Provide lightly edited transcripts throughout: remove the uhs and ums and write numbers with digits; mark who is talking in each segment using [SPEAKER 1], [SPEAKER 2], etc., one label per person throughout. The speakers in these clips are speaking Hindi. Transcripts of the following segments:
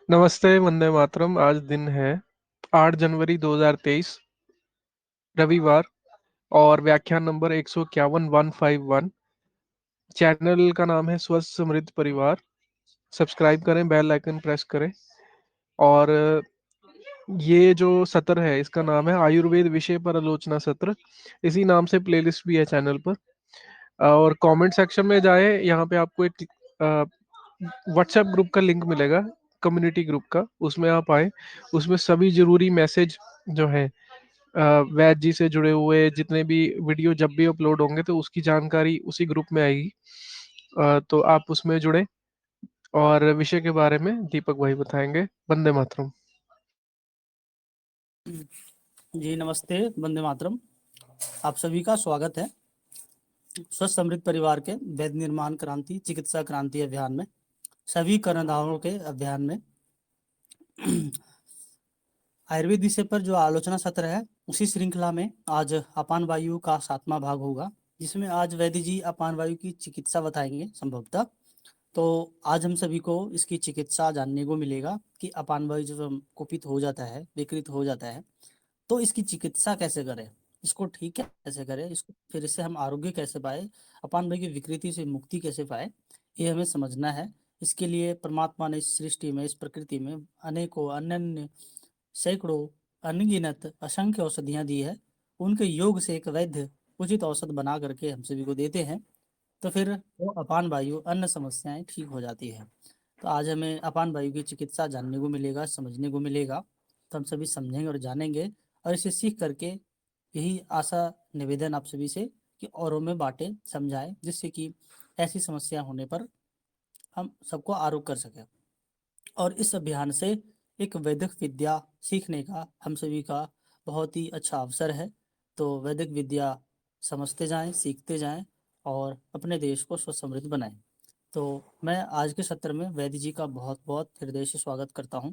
[SPEAKER 1] नमस्ते, वंदे मातरम। आज दिन है 8 जनवरी 2023 रविवार और व्याख्यान नंबर 151 चैनल का नाम है स्वस्थ समृद्ध परिवार। सब्सक्राइब करें, बेल आइकन प्रेस करें। और ये जो सत्र है इसका नाम है आयुर्वेद विषय पर आलोचना सत्र। इसी नाम से प्लेलिस्ट भी है चैनल पर। और कमेंट सेक्शन में जाए, यहाँ पे आपको एक व्हाट्सएप ग्रुप का लिंक मिलेगा, कम्युनिटी ग्रुप का। उसमें आप आए, उसमें सभी जरूरी मैसेज जो है वैद जी से जुड़े हुए जितने भी वीडियो जब भी अपलोड होंगे तो उसकी जानकारी उसी ग्रुप में आएगी। तो आप उसमें जुड़े और विषय के बारे में दीपक भाई बताएंगे। वंदे मातरम।
[SPEAKER 2] जी नमस्ते, वंदे मातरम। आप सभी का स्वागत है स्वस्थ समृद्ध परिवार के वेद निर्माण क्रांति चिकित्सा क्रांति अभियान में, सभी कर्णधारों के अभियान में। आयुर्वेद विषय पर जो आलोचना सत्र है उसी श्रृंखला में आज अपान वायु का 7वां भाग होगा, जिसमें आज वैद्य जी अपान वायु की चिकित्सा बताएंगे संभवतः। तो आज हम सभी को इसकी चिकित्सा जानने को मिलेगा कि अपान वायु जब कुपित हो जाता है, विकृत हो जाता है, तो इसकी चिकित्सा कैसे करें, इसको ठीक कैसे करें, इसको फिर इससे हम आरोग्य कैसे पाए, अपान वायु की विकृति से मुक्ति कैसे पाए, ये हमें समझना है। इसके लिए परमात्मा ने इस सृष्टि में, इस प्रकृति में अनेकों अनन्य सैकड़ों अनगिनत असंख्य औषधियाँ दी है। उनके योग से एक वैद्य उचित औषध बना करके हम सभी को देते हैं, तो फिर वो अपान वायु अन्य समस्याएं ठीक हो जाती है। तो आज हमें अपान वायु की चिकित्सा जानने को मिलेगा, समझने को मिलेगा। तो हम सभी समझेंगे और जानेंगे, और इसे सीख करके यही आशा निवेदन आप सभी से कि औरों में बांटे, समझाएं, जिससे कि ऐसी समस्या होने पर हम सबको आरोग्य कर सकें। और इस अभियान से एक वैदिक विद्या सीखने का हम सभी का बहुत ही अच्छा अवसर है। तो वैदिक विद्या समझते जाएं, सीखते जाएं और अपने देश को स्वच्छ समृद्ध बनाएं। तो मैं आज के सत्र में वैद्य जी का बहुत बहुत हृदय से स्वागत करता हूं।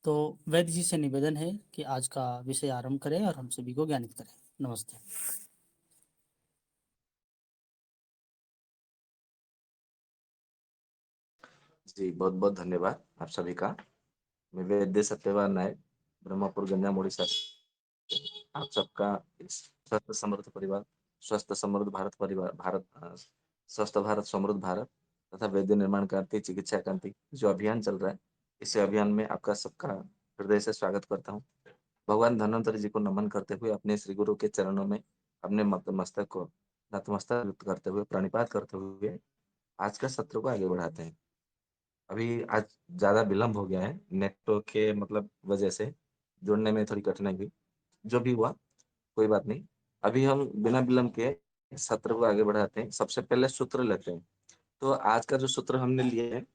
[SPEAKER 2] तो वैद्य जी से निवेदन है कि आज का विषय आरंभ करें और हम सभी को ज्ञानित करें। नमस्ते।
[SPEAKER 3] जी बहुत बहुत धन्यवाद आप सभी का। मैं वैद्य सत्यवान नायक, ब्रह्मपुर गंजाम उड़ीसा से आप सबका इस स्वस्थ समृद्ध परिवार, स्वस्थ समृद्ध भारत परिवार, स्वस्थ भारत समृद्ध भारत तथा वैद्य निर्माण क्रांति चिकित्सा क्रांति जो अभियान चल रहा है, इस अभियान में आपका सबका हृदय से स्वागत करता हूँ। भगवान धन्वंतरि जी को नमन करते हुए अपने श्री गुरु के चरणों में अपने मस्तक को नतमस्तक करते हुए, प्रणिपात करते हुए आज का सत्र को आगे बढ़ाते हैं। अभी आज ज़्यादा विलंब हो गया है, नेटवर्क के मतलब वजह से जुड़ने में थोड़ी कठिनाई हुई। जो भी हुआ कोई बात नहीं। अभी हम बिना विलंब के सत्र को आगे बढ़ाते हैं। सबसे पहले सूत्र लेते हैं। तो आज का जो सूत्र हमने लिया है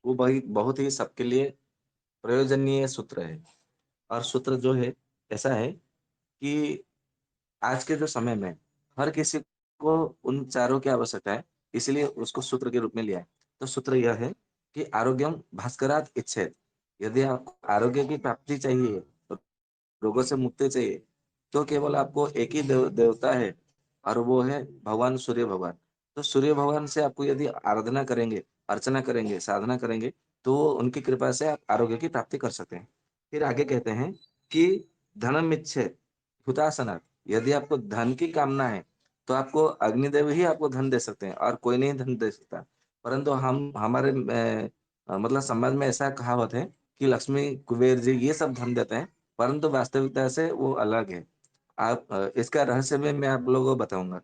[SPEAKER 3] वो बहुत ही सबके लिए प्रयोजनीय सूत्र है। और सूत्र जो है ऐसा है कि आज के जो समय में हर किसी को उन चारों की आवश्यकता है, इसलिए उसको सूत्र के रूप में लिया है। तो सूत्र यह है कि आरोग्यम भास्करात् इच्छेत्। यदि आपको आरोग्य की प्राप्ति चाहिए, रोगों से मुक्ति चाहिए, तो केवल आपको एक ही देवता है और वो है भगवान सूर्य भगवान। तो सूर्य भगवान से आपको यदि आराधना करेंगे, अर्चना करेंगे, साधना करेंगे, तो उनकी कृपा से आप आरोग्य की प्राप्ति कर सकते हैं। फिर आगे कहते हैं कि धनम इच्छेत् हुतासनात्। यदि आपको धन की कामना है तो आपको अग्निदेव ही आपको धन दे सकते हैं और कोई नहीं धन दे सकता। परंतु हम हमारे मतलब समाज में ऐसा कहावत है कि लक्ष्मी कुबेर जी ये सब धन देते हैं, परंतु वास्तविकता से वो अलग है। आप इसका रहस्य भी मैं आप लोगों को बताऊंगा।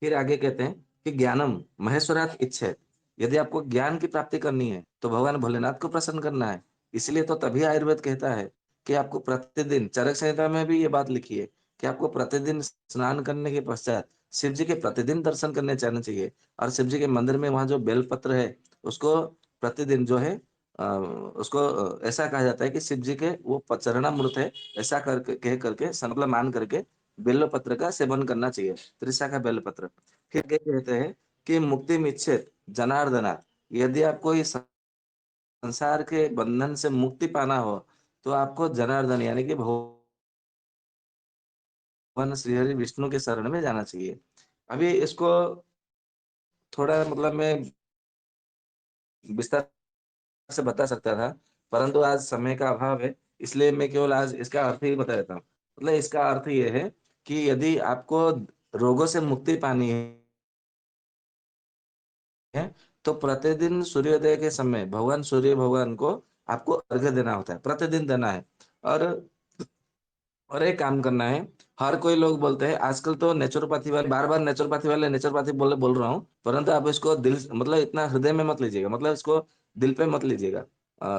[SPEAKER 3] फिर आगे कहते हैं कि ज्ञानम महेश्वरात इच्छेत्। यदि आपको ज्ञान की प्राप्ति करनी है तो भगवान भोलेनाथ को प्रसन्न करना है। इसलिए तो तभी आयुर्वेद कहता है कि आपको प्रतिदिन, चरक संहिता में भी ये बात लिखी है कि आपको प्रतिदिन स्नान करने के पश्चात शिव जी के प्रतिदिन दर्शन करने जाना चाहिए। और शिव जी के मंदिर में वहां जो बेलपत्र है उसको प्रतिदिन जो है उसको ऐसा कहा जाता है कि शिव जी के वो चरणामृत है, ऐसा करके कह करके संकल्प मान करके बेल पत्र का सेवन करना चाहिए, त्रिशाखा बेल पत्र। फिर क्या कहते हैं कि मुक्ति मिच्छेद जनार्दनात्। यदि आपको इस संसार के बंधन से मुक्ति पाना हो तो आपको जनार्दन यानी कि भगवान श्री हरि विष्णु के शरण में जाना चाहिए। अभी इसको थोड़ा मतलब मैं विस्तार से बता सकता था, परंतु आज समय का अभाव है, इसलिए मैं केवल आज इसका अर्थ ही बता देता हूँ। मतलब इसका अर्थ ये है कि यदि आपको रोगों से मुक्ति पानी है, तो प्रतिदिन सूर्योदय के समय भगवान सूर्य भगवान को आपको अर्घ्य देना होता है, प्रतिदिन देना है। और एक काम करना है। हर कोई लोग बोलते हैं आजकल तो नेचुरोपैथी वाले बार-बार नेचुरोपैथी बोले बोल रहा हूँ, परंतु आप इसको दिल मतलब इतना हृदय में मत लीजिएगा, मतलब इसको दिल पे मत लीजिएगा।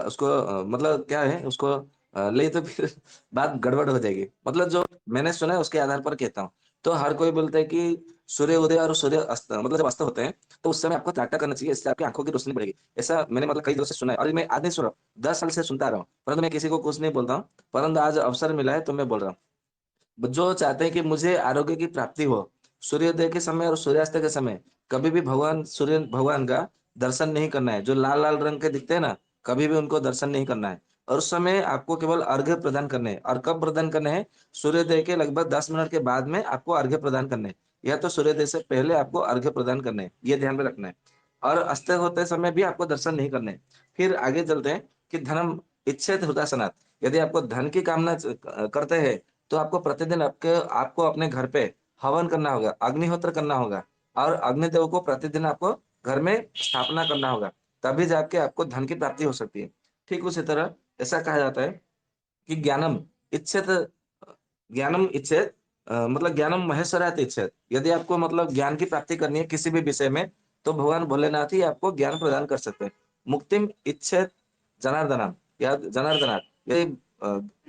[SPEAKER 3] उसको मतलब क्या है उसको ले तो फिर बात गड़बड़ हो जाएगी। मतलब जो मैंने सुना है उसके आधार पर कहता हूँ। तो हर कोई बोलता है कि सूर्य उदय और सूर्य अस्त मतलब जब अस्त होते हैं, तो उस समय आपको त्याग करना चाहिए, इससे आपकी आँखों की रोशनी बढ़ेगी। ऐसा मैंने मतलब कई लोगों से सुना है और मैं आज नहीं सुन रहा हूँ, 10 साल से सुनता आ रहा हूँ, परंतु मैं किसी को कुछ नहीं बोलता हूँ। परंतु आज अवसर मिला है तो मैं बोल रहा हूँ। जो चाहते हैं कि मुझे आरोग्य की प्राप्ति हो, सूर्योदय के समय और सूर्यास्त के समय कभी भी भगवान सूर्य भगवान का दर्शन नहीं करना है। जो लाल-लाल रंग के दिखते हैं ना, कभी भी उनको दर्शन नहीं करना है। और उस समय आपको केवल अर्घ्य प्रदान करने हैं और कब प्रदान करने हैं? सूर्योदय के लगभग 10 मिनट के बाद में आपको अर्घ्य प्रदान करने हैं, या तो सूर्योदय से पहले आपको अर्घ्य प्रदान करने हैं, ये ध्यान में रखना है। और अस्त होते समय भी आपको दर्शन नहीं करने हैं। फिर आगे चलते हैं कि धनम इच्छेत हुतासनात्, यदि आपको धन की कामना करते हैं, तो आपको प्रतिदिन आपको अपने घर पे हवन करना होगा, अग्निहोत्र करना होगा और अग्निदेव को प्रतिदिन आपको घर में स्थापना करना होगा, तभी जाके आपको धन की प्राप्ति हो सकती है। ठीक उसी तरह ऐसा कहा जाता है कि ज्ञानम इच्छेत मतलब ज्ञानम महेश्वरात इच्छेत। यदि आपको मतलब ज्ञान की प्राप्ति करनी है किसी भी विषय में, तो भगवान भोलेनाथ ही आपको ज्ञान प्रदान कर सकते हैं। मुक्तिम इच्छेत जनार्दनम या जनार्दनाथ, ये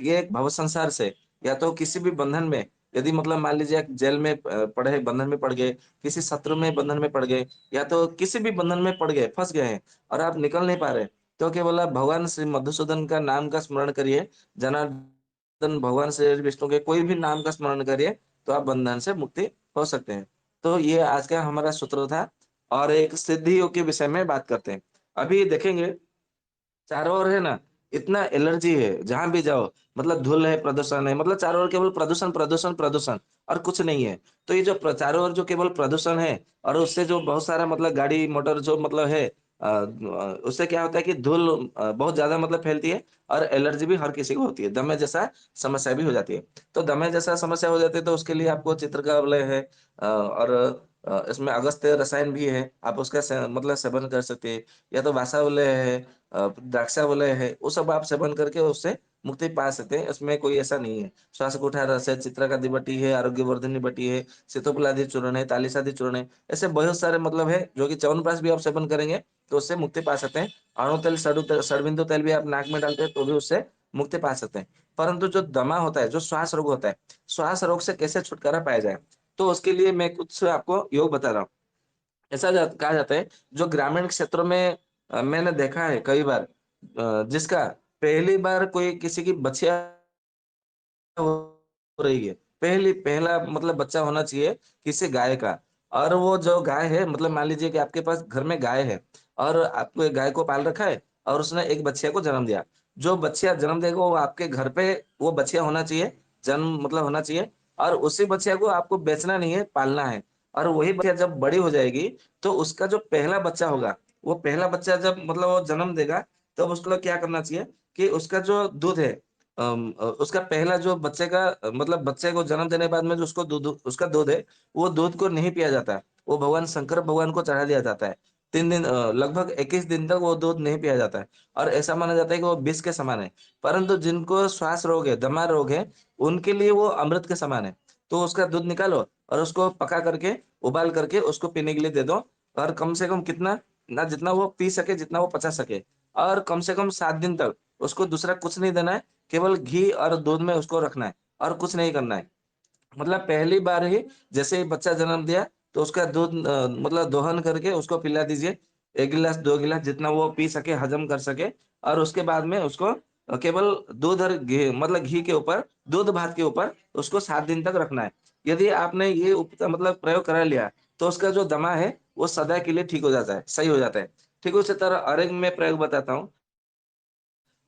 [SPEAKER 3] ये एक भव संसार से या तो किसी भी बंधन में, यदि मतलब मान लीजिए आप जेल में पड़े बंधन में पड़ गए, किसी शत्रु में बंधन में पड़ गए, या तो किसी भी बंधन में पड़ गए, फँस गए हैं और आप निकल नहीं पा रहे, तो केवल आप भगवान श्री मधुसूदन का नाम का स्मरण करिए, जनार्दन भगवान श्री विष्णु के कोई भी नाम का स्मरण करिए, तो आप बंधन से मुक्ति हो सकते हैं। तो ये आज का हमारा सूत्र था और एक सिद्धियों के विषय में बात करते हैं। अभी देखेंगे चारों ओर है ना, इतना एलर्जी है, जहाँ भी जाओ मतलब धूल है, प्रदूषण है, मतलब चारों ओर केवल प्रदूषण, प्रदूषण, प्रदूषण और कुछ नहीं है। तो ये जो चारों ओर जो केवल प्रदूषण है और उससे जो बहुत सारा मतलब गाड़ी मोटर जो मतलब है उससे क्या होता है कि धूल बहुत ज्यादा मतलब फैलती है और एलर्जी भी हर किसी को होती है, दमे जैसा समस्या भी हो जाती है। तो दमे जैसा समस्या हो जाती है तो उसके लिए आपको चित्रकावलय है और इसमें अगस्त्य रसायन भी है, आप उसका मतलब सेवन कर सकते हैं, या तो वासावलय है, द्राक्षावलय है, वो सब आप सेवन करके उससे मुक्ति पा सकते हैं। इसमें कोई ऐसा नहीं है। श्वासकोठा रस है, चित्रकादि बटी है, आरोग्यवर्धिनी बटी है, सीतोपलादि चूर्ण है, तालिसादि चूर्ण है, ऐसे बहुत सारे मतलब है जो कि च्यवनप्राश भी आप सेवन करेंगे तो उससे मुक्ति पा सकते हैं। अणु तेल, षडबिंदु तेल भी आप नाक में डालते हैं तो भी उससे मुक्ति पा सकते हैं। परंतु जो दमा होता है, जो श्वास रोग होता है, श्वास रोग से कैसे छुटकारा पाया जाए, तो उसके लिए मैं कुछ आपको योग बता रहा हूँ। कहा जाता है जो ग्रामीण क्षेत्रों में मैंने देखा है कई बार, जिसका पहली बार कोई किसी की बच्चियां हो रही है, पहला मतलब बच्चा होना चाहिए किसी गाय का, और वो जो गाय है मतलब मान लीजिए कि आपके पास घर में गाय है और आपको एक गाय को पाल रखा है और उसने एक बच्चिया को जन्म दिया। जो बच्चिया जन्म देगा वो आपके घर पे वो बच्चिया होना चाहिए, जन्म मतलब होना चाहिए, और उसी बच्चिया को आपको बेचना नहीं है, पालना है। और वही बच्चिया जब बड़ी हो जाएगी तो उसका जो पहला बच्चा होगा, वो पहला बच्चा जब मतलब वो जन्म देगा, तब उसको लोग क्या करना चाहिए कि उसका जो दूध है, उसका पहला जो बच्चे का मतलब बच्चे को जन्म देने के बाद में जो उसका दूध है, वो दूध को नहीं पिया जाता है। वो भगवान शंकर भगवान को चढ़ा दिया जाता है। 3 दिन लगभग 21 दिन तक वो दूध नहीं पिया जाता है और ऐसा माना जाता है कि वो विष के समान है। परंतु जिनको श्वास रोग है, दमा रोग है, उनके लिए वो अमृत के समान है। तो उसका दूध निकालो और उसको पका करके, उबाल करके उसको पीने के लिए दे दो, और कम से कम कितना ना जितना वो पी सके, जितना वो पचा सके, और कम से कम 7 दिन तक उसको दूसरा कुछ नहीं देना है, केवल घी और दूध में उसको रखना है और कुछ नहीं करना है। मतलब पहली बार ही जैसे ही बच्चा जन्म दिया तो उसका दूध मतलब दोहन करके उसको पिला दीजिए, 1 गिलास 2 गिलास जितना वो पी सके, हजम कर सके, और उसके बाद में उसको केवल दूध और घी मतलब घी के ऊपर, दूध भात के ऊपर उसको 7 दिन तक रखना है। यदि आपने ये मतलब प्रयोग करा लिया तो उसका जो दमा है वो सदा के लिए ठीक हो जाता है, सही हो जाता है। ठीक उसी तरह और एक मैं प्रयोग बताता हूँ,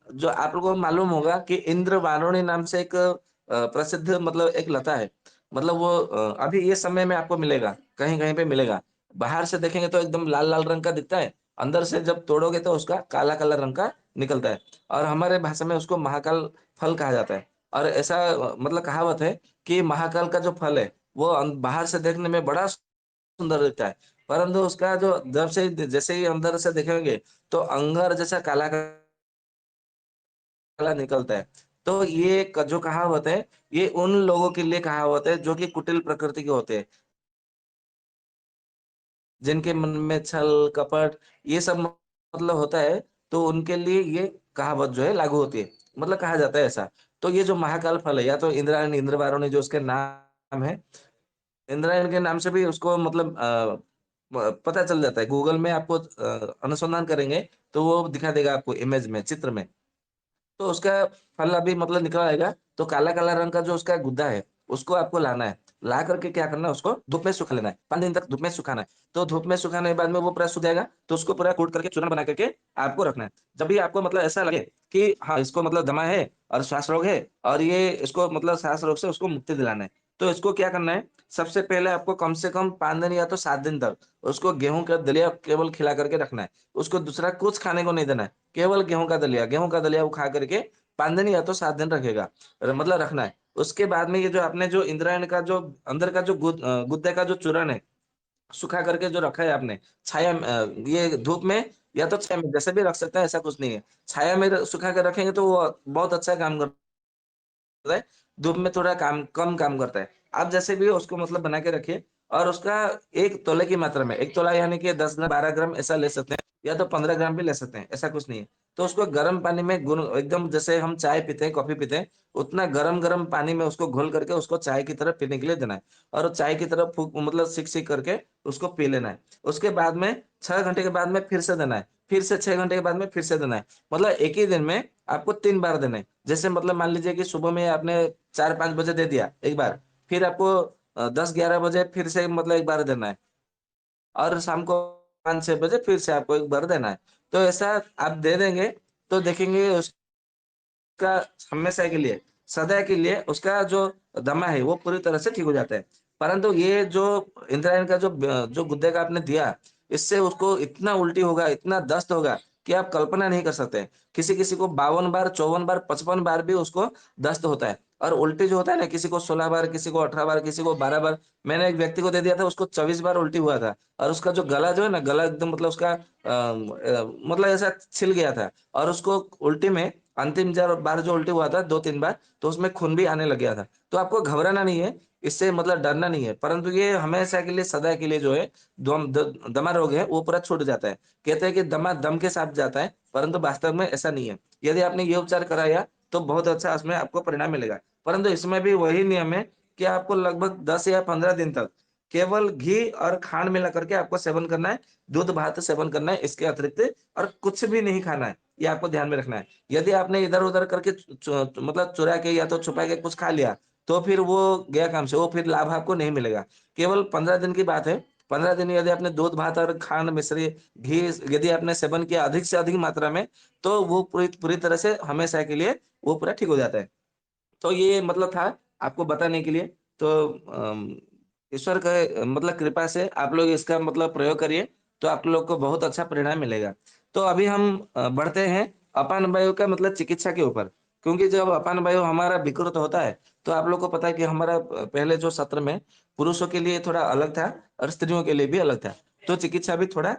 [SPEAKER 3] जो आप लोगों को मालूम होगा कि इंद्र वारुणी नाम से एक प्रसिद्ध मतलब एक लता है। मतलब वो अभी ये समय में आपको मिलेगा, कहीं-कहीं पे मिलेगा। बाहर से देखेंगे तो एकदम लाल-लाल रंग का दिखता है, अंदर से जब तोड़ोगे तो उसका काला काला रंग का निकलता है, और हमारे भाषा में उसको महाकाल फल कहा जाता है। और ऐसा मतलब कहावत है कि महाकाल का जो फल है वो बाहर से देखने में बड़ा सुंदर दिखता है, परंतु उसका जो जब से जैसे ही अंदर से देखेंगे तो अंगार जैसा काला काला निकलता है। तो ये जो कहावत है, ये उन लोगों के लिए कहावत है जो कि कुटिल प्रकृति के होते हैं, जिनके मन में छल, कपट ये सब मतलब होता है, तो उनके लिए ये कहावत जो है लागू होती है। मतलब कहा जाता है ऐसा। तो ये जो महाकाल फल है, या तो इंद्रायण, इंद्र वारुणी जो उसके नाम है, इंद्रायण के नाम से भी उसको मतलब पता चल जाता है। गूगल में आपको अनुसंधान करेंगे तो वो दिखा देगा आपको इमेज में, चित्र में। तो उसका फल अभी मतलब निकल आएगा, तो काला-काला रंग का जो उसका गुद्दा है, उसको आपको लाना है। ला करके क्या करना है, उसको धूप में सुखा लेना है, 5 दिन तक धूप में सुखाना है। तो धूप में सुखाने के बाद में वो पूरा सूख जाएगा, तो उसको पूरा कूट करके चूर्ण बना करके आपको रखना है। जब भी आपको मतलब ऐसा लगे कि हाँ, इसको मतलब दमा है और श्वास रोग है, और ये इसको मतलब श्वास रोग से उसको मुक्ति दिलाना है। तो इसको क्या करना है, सबसे पहले आपको कम से कम 5 दिन या तो 7 दिन तक उसको गेहूँ का दलिया केवल खिला करके रखना है। उसको दूसरा कुछ खाने को नहीं देना है, केवल गेहूँ का दलिया वो खा करके 5 दिन या तो 7 दिन रखेगा, मतलब रखना है। उसके बाद में ये जो आपने जो इंद्रायण का जो अंदर का जो गुद्दे का जो चूर्ण है, सुखा करके जो रखा है आपने, छाया में ये धूप में या तो छाया में जैसे भी रख सकते हैं, ऐसा कुछ नहीं है। छाया में सुखा के रखेंगे तो वो बहुत अच्छा काम करता है, धूप में थोड़ा काम कम काम करता है। आप जैसे भी उसको मतलब बना के रखिए, और उसका 1 तोले की मात्रा में, 1 तोला यानी कि 10 ग्राम, 12 ग्राम ऐसा ले सकते हैं, या तो 15 ग्राम भी ले सकते हैं, ऐसा कुछ नहीं है। तो उसको गर्म पानी में गुन एकदम जैसे हम चाय पीते हैं, कॉफ़ी पीते हैं, उतना गरम-गरम पानी में उसको घोल करके उसको चाय की तरह पीने के लिए देना है, और चाय की तरह फूँक मतलब सिक-सिक करके उसको पी लेना है। उसके बाद में 6 घंटे के बाद में फिर से देना है, फिर से 6 घंटे के बाद में फिर से देना है। मतलब एक ही दिन में आपको 3 बार देना है। जैसे मतलब मान लीजिए कि सुबह में आपने 4-5 बजे दे दिया एक बार, फिर आपको 10-11 बजे फिर से मतलब एक बार देना है, और शाम को 5-6 बजे फिर से आपको एक बार देना है। तो ऐसा आप दे देंगे, तो देखेंगे उसका हमेशा के लिए, सदा के लिए उसका जो दमा है वो पूरी तरह से ठीक हो जाता है। परंतु ये जो इंद्रायण का जो गुर्दे का आपने दिया, इससे उसको इतना उल्टी होगा, इतना दस्त होगा कि आप कल्पना नहीं कर सकते। किसी-किसी को 52 बार, 54 बार, 55 बार भी उसको दस्त होता है। और उल्टी जो होता है ना, किसी को 16 बार, किसी को 18 बार, किसी को 12 बार। मैंने एक व्यक्ति को दे दिया था, उसको 24 बार उल्टी हुआ था, और उसका जो गला जो है ना, गला एकदम मतलब उसका मतलब ऐसा छिल गया था, और उसको उल्टी में अंतिम जब बार जो उल्टी हुआ था 2-3 बार, तो उसमें खून भी आने लग गया था। तो आपको घबराना नहीं है, इससे मतलब डरना नहीं है, परंतु ये हमेशा के लिए, सदा के लिए जो है दमा रोग है, वो पूरा छूट जाता है। कहते हैं कि दमा दम के साथ जाता है, परंतु वास्तव में ऐसा नहीं है। यदि आपने ये उपचार कराया, तो बहुत अच्छा इसमें आपको परिणाम मिलेगा। परंतु इसमें भी वही नियम है कि आपको लगभग 10 या 15 दिन तक केवल घी और खांड मिला करके आपको सेवन करना है, दूध-भात सेवन करना है, इसके अतिरिक्त और कुछ भी नहीं खाना है, ये आपको ध्यान में रखना है। यदि आपने इधर-उधर करके मतलब चुरा के या तो छुपा के कुछ खा लिया, तो फिर वो गया काम से, वो फिर लाभ आपको नहीं मिलेगा। केवल 15 दिन की बात है, 15 दिन यदि आपने दूध-भात और खांड, मिश्री, घी यदि आपने सेवन किया अधिक से अधिक मात्रा में, तो वो पूरी पूरी तरह से हमेशा के लिए वो पूरा ठीक हो जाता है। तो ये मतलब था आपको बताने के लिए। तो ईश्वर के मतलब कृपा से आप लोग इसका मतलब प्रयोग करिए, तो आप लोग को बहुत अच्छा परिणाम मिलेगा। तो अभी हम बढ़ते हैं अपान वायु का मतलब चिकित्सा के ऊपर। क्योंकि जब अपान वायु हमारा विकृत होता है, तो आप लोग को पता है कि हमारा पहले जो सत्र में पुरुषों के लिए थोड़ा अलग था, और स्त्रियों के लिए भी अलग था। तो चिकित्सा भी थोड़ा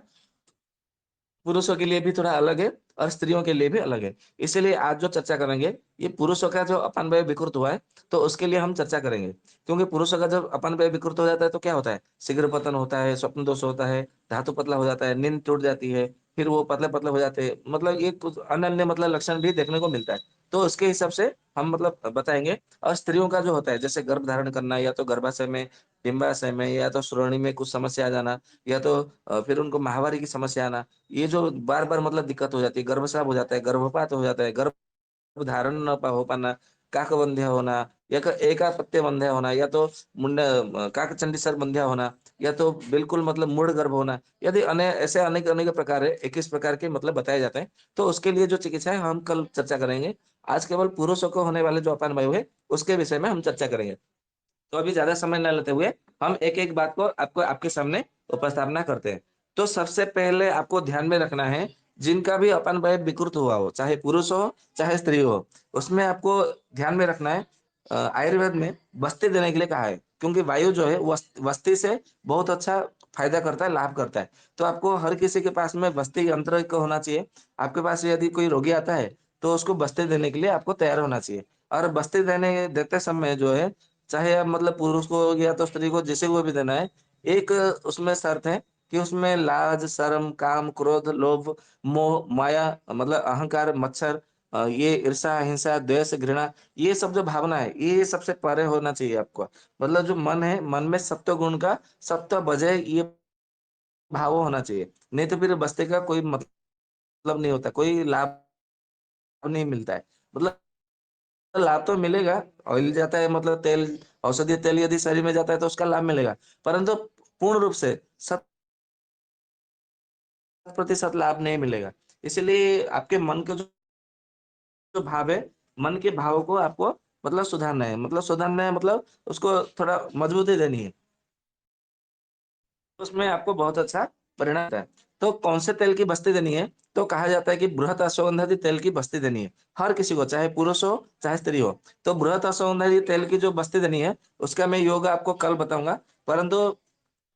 [SPEAKER 3] पुरुषों के लिए भी थोड़ा अलग है, और स्त्रियों के लिए भी अलग है। इसीलिए आज जो चर्चा करेंगे, ये पुरुषों का जो अपान वायु विकृत हुआ है, तो उसके लिए हम चर्चा करेंगे। क्योंकि पुरुषों का जब अपान वायु विकृत हो जाता है, तो क्या होता है? शीघ्र पतन होता है, स्वप्न दोष होता है, धातु पतला हो जाता है, नींद टूट जाती है, फिर वो पतले-पतले हो जाते हैं। मतलब ये कुछ अन्य-अन्य मतलब लक्षण भी देखने को मिलता है। तो उसके हिसाब से हम मतलब बताएँगे। और स्त्रियों का जो होता है, जैसे गर्भ धारण करना, या तो गर्भाशय में, डिंबाशय में, या तो श्रोणि में कुछ समस्या आ जाना, या तो फिर उनको माहवारी की समस्या आना, ये जो बार-बार मतलब दिक्कत हो जाती है, गर्भस्राव हो जाता है, गर्भपात हो जाता है, गर्भ धारण न पा हो पाना, काकबंधिया होना, या एकापत्य बंधिया होना, या तो काकचंडीसर बंधिया होना, या तो बिल्कुल मतलब मूढ़ गर्भ होना, यदि ऐसे अनेक अनेक प्रकार है, 21 प्रकार के मतलब बताए जाते हैं। तो उसके लिए जो चिकित्सा है हम कल चर्चा करेंगे। आज केवल पुरुषों को होने वाले जो अपान वायु है, उसके विषय में हम चर्चा करेंगे। तो अभी ज़्यादा समय ना लेते हुए हम एक-एक बात को आपको आपके सामने उपस्थापना करते हैं। तो सबसे पहले आपको ध्यान में रखना है, जिनका भी अपान वायु विकृत हुआ हो, चाहे पुरुष हो, चाहे स्त्री हो, उसमें आपको ध्यान में रखना है। आयुर्वेद में बस्ती देने के लिए कहा है, क्योंकि वायु जो है बस्ती से बहुत अच्छा फ़ायदा करता है, लाभ करता है। तो आपको हर किसी के पास में बस्ती यंत्र एक होना चाहिए। आपके पास यदि कोई रोगी आता है, तो उसको बस्ती देने के लिए आपको तैयार होना चाहिए। और बस्ती देते समय जो है, चाहे आप मतलब पुरुष को या तो स्त्री को जिसे को भी देना है, एक उसमें शर्त है कि उसमें लाज, शर्म, काम, क्रोध, लोभ, मोह, माया मतलब अहंकार, मत्सर ये ईर्ष्या, हिंसा, द्वेष, घृणा ये सब जो भावना है, ये सबसे परे होना चाहिए आपको। मतलब जो मन है, मन में सत्व गुण का सत्व बजाय ये भाव होना चाहिए। नहीं तो फिर बस्ती का कोई मतलब नहीं होता, कोई लाभ नहीं मिलता है। मतलब लाभ तो मिलेगा, ऑयल जाता है मतलब तेल, औषधीय तेल यदि शरीर में जाता है तो उसका लाभ मिलेगा, परंतु पूर्ण रूप से 100% लाभ नहीं मिलेगा। इसलिए आपके मन के जो भाव है, मन के भाव को आपको मतलब सुधारना है मतलब उसको थोड़ा मजबूती देनी है। उसमें आपको बहुत अच्छा परिणाम आता है। तो कौन से तेल की बस्ती देनी है? तो कहा जाता है कि बृहत अश्वगंधादि तेल की बस्ती देनी है। हर किसी को, चाहे पुरुष हो, चाहे स्त्री हो। तो बृहत अश्वगंधादि तेल की जो बस्ती देनी है, उसका मैं योग आपको कल बताऊँगा। परंतु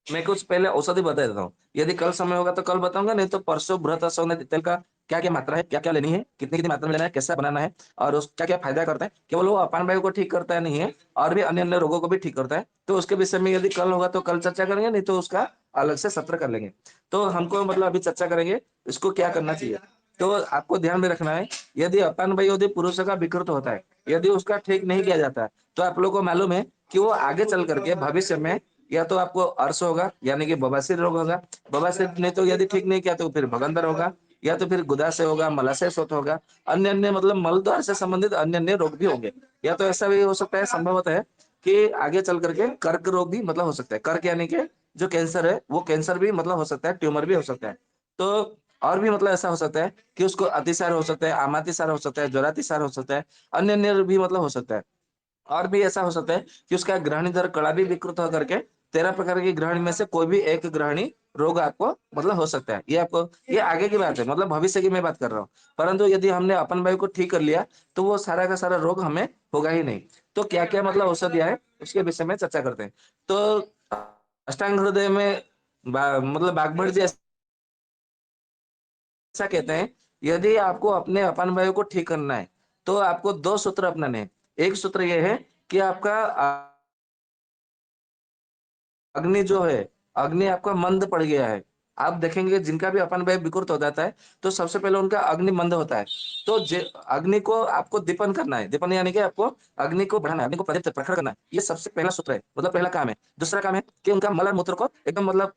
[SPEAKER 3] मैं कुछ पहले औषधि बता देता हूँ। यदि कल समय होगा तो कल बताऊँगा, नहीं तो परसों बृहत अश्वगंधा तेल का क्या-क्या मात्रा है, क्या-क्या लेनी है, कितनी-कितनी मात्रा में लेना है, कैसा बनाना है और उस क्या-क्या फ़ायदा करता है। केवल वो अपान वायु को ठीक करता है नहीं है, और भी अन्य-अन्य रोगों को भी ठीक करता है। तो उसके विषय में यदि कल होगा तो कल चर्चा करेंगे, नहीं तो उसका अलग से सत्र कर लेंगे। तो हमको मतलब अभी चर्चा करेंगे, इसको क्या करना चाहिए। तो आपको ध्यान में रखना है, यदि अपान वायु यदि पुरुषों का विकृत होता है, यदि उसका ठीक नहीं किया जाता है, तो आप लोगों को मालूम है कि वो आगे चल करके भविष्य में या तो आपको अर्श होगा, यानी कि बवासीर रोग होगा। बवासीर ने तो यदि ठीक नहीं किया तो फिर भगंदर होगा, या तो फिर गुदाशय होगा, मलाशय शोथ होगा। अन्य-अन्य मतलब मलद्वार से संबंधित अन्य-अन्य रोग भी होंगे। या तो ऐसा भी हो सकता है, संभवतः है कि आगे चल करके कर्क रोग भी मतलब हो सकता है। कर्क यानी कि जो कैंसर है, वो कैंसर भी मतलब हो सकता है, ट्यूमर भी हो सकता है। तो और भी मतलब ऐसा हो सकता है कि उसको अतिसार हो सकता है, आमातिसार हो सकता है, ज्वरातिसार हो सकता है, अन्य-अन्य भी मतलब हो सकता है। और भी ऐसा हो सकता है कि उसका ग्रहणी दर कड़ा भी विकृत हो करके 13 प्रकार की ग्रहणी में से कोई भी एक ग्रहणी रोग आपको मतलब हो सकता है। ये आगे की बात है, मतलब भविष्य की मैं बात कर रहा हूँ। परंतु यदि हमने अपन वायु को ठीक कर लिया, तो वो सारा का सारा रोग हमें होगा ही नहीं। तो क्या-क्या मतलब औषधियाँ हैं, उसके विषय में चर्चा करते हैं। तो अष्टांग हृदय में मतलब बागभट जी ऐसा कहते हैं, यदि आपको अपने अपान वायु को ठीक करना है, तो आपको 2 सूत्र अपनाने हैं। एक सूत्र ये है कि आपका अग्नि जो है, अग्नि आपका मंद पड़ गया है। आप देखेंगे जिनका भी अपान वायु विकृत हो जाता है, तो सबसे पहले उनका अग्नि मंद होता है। तो जे अग्नि को आपको दीपन करना है। दीपन यानी कि आपको अग्नि को बढ़ाना है, अग्नि को प्रदीप्त प्रखर करना है। ये सबसे पहला सूत्र है, मतलब पहला काम है। दूसरा काम है कि उनका मल और मूत्र को एकदम मतलब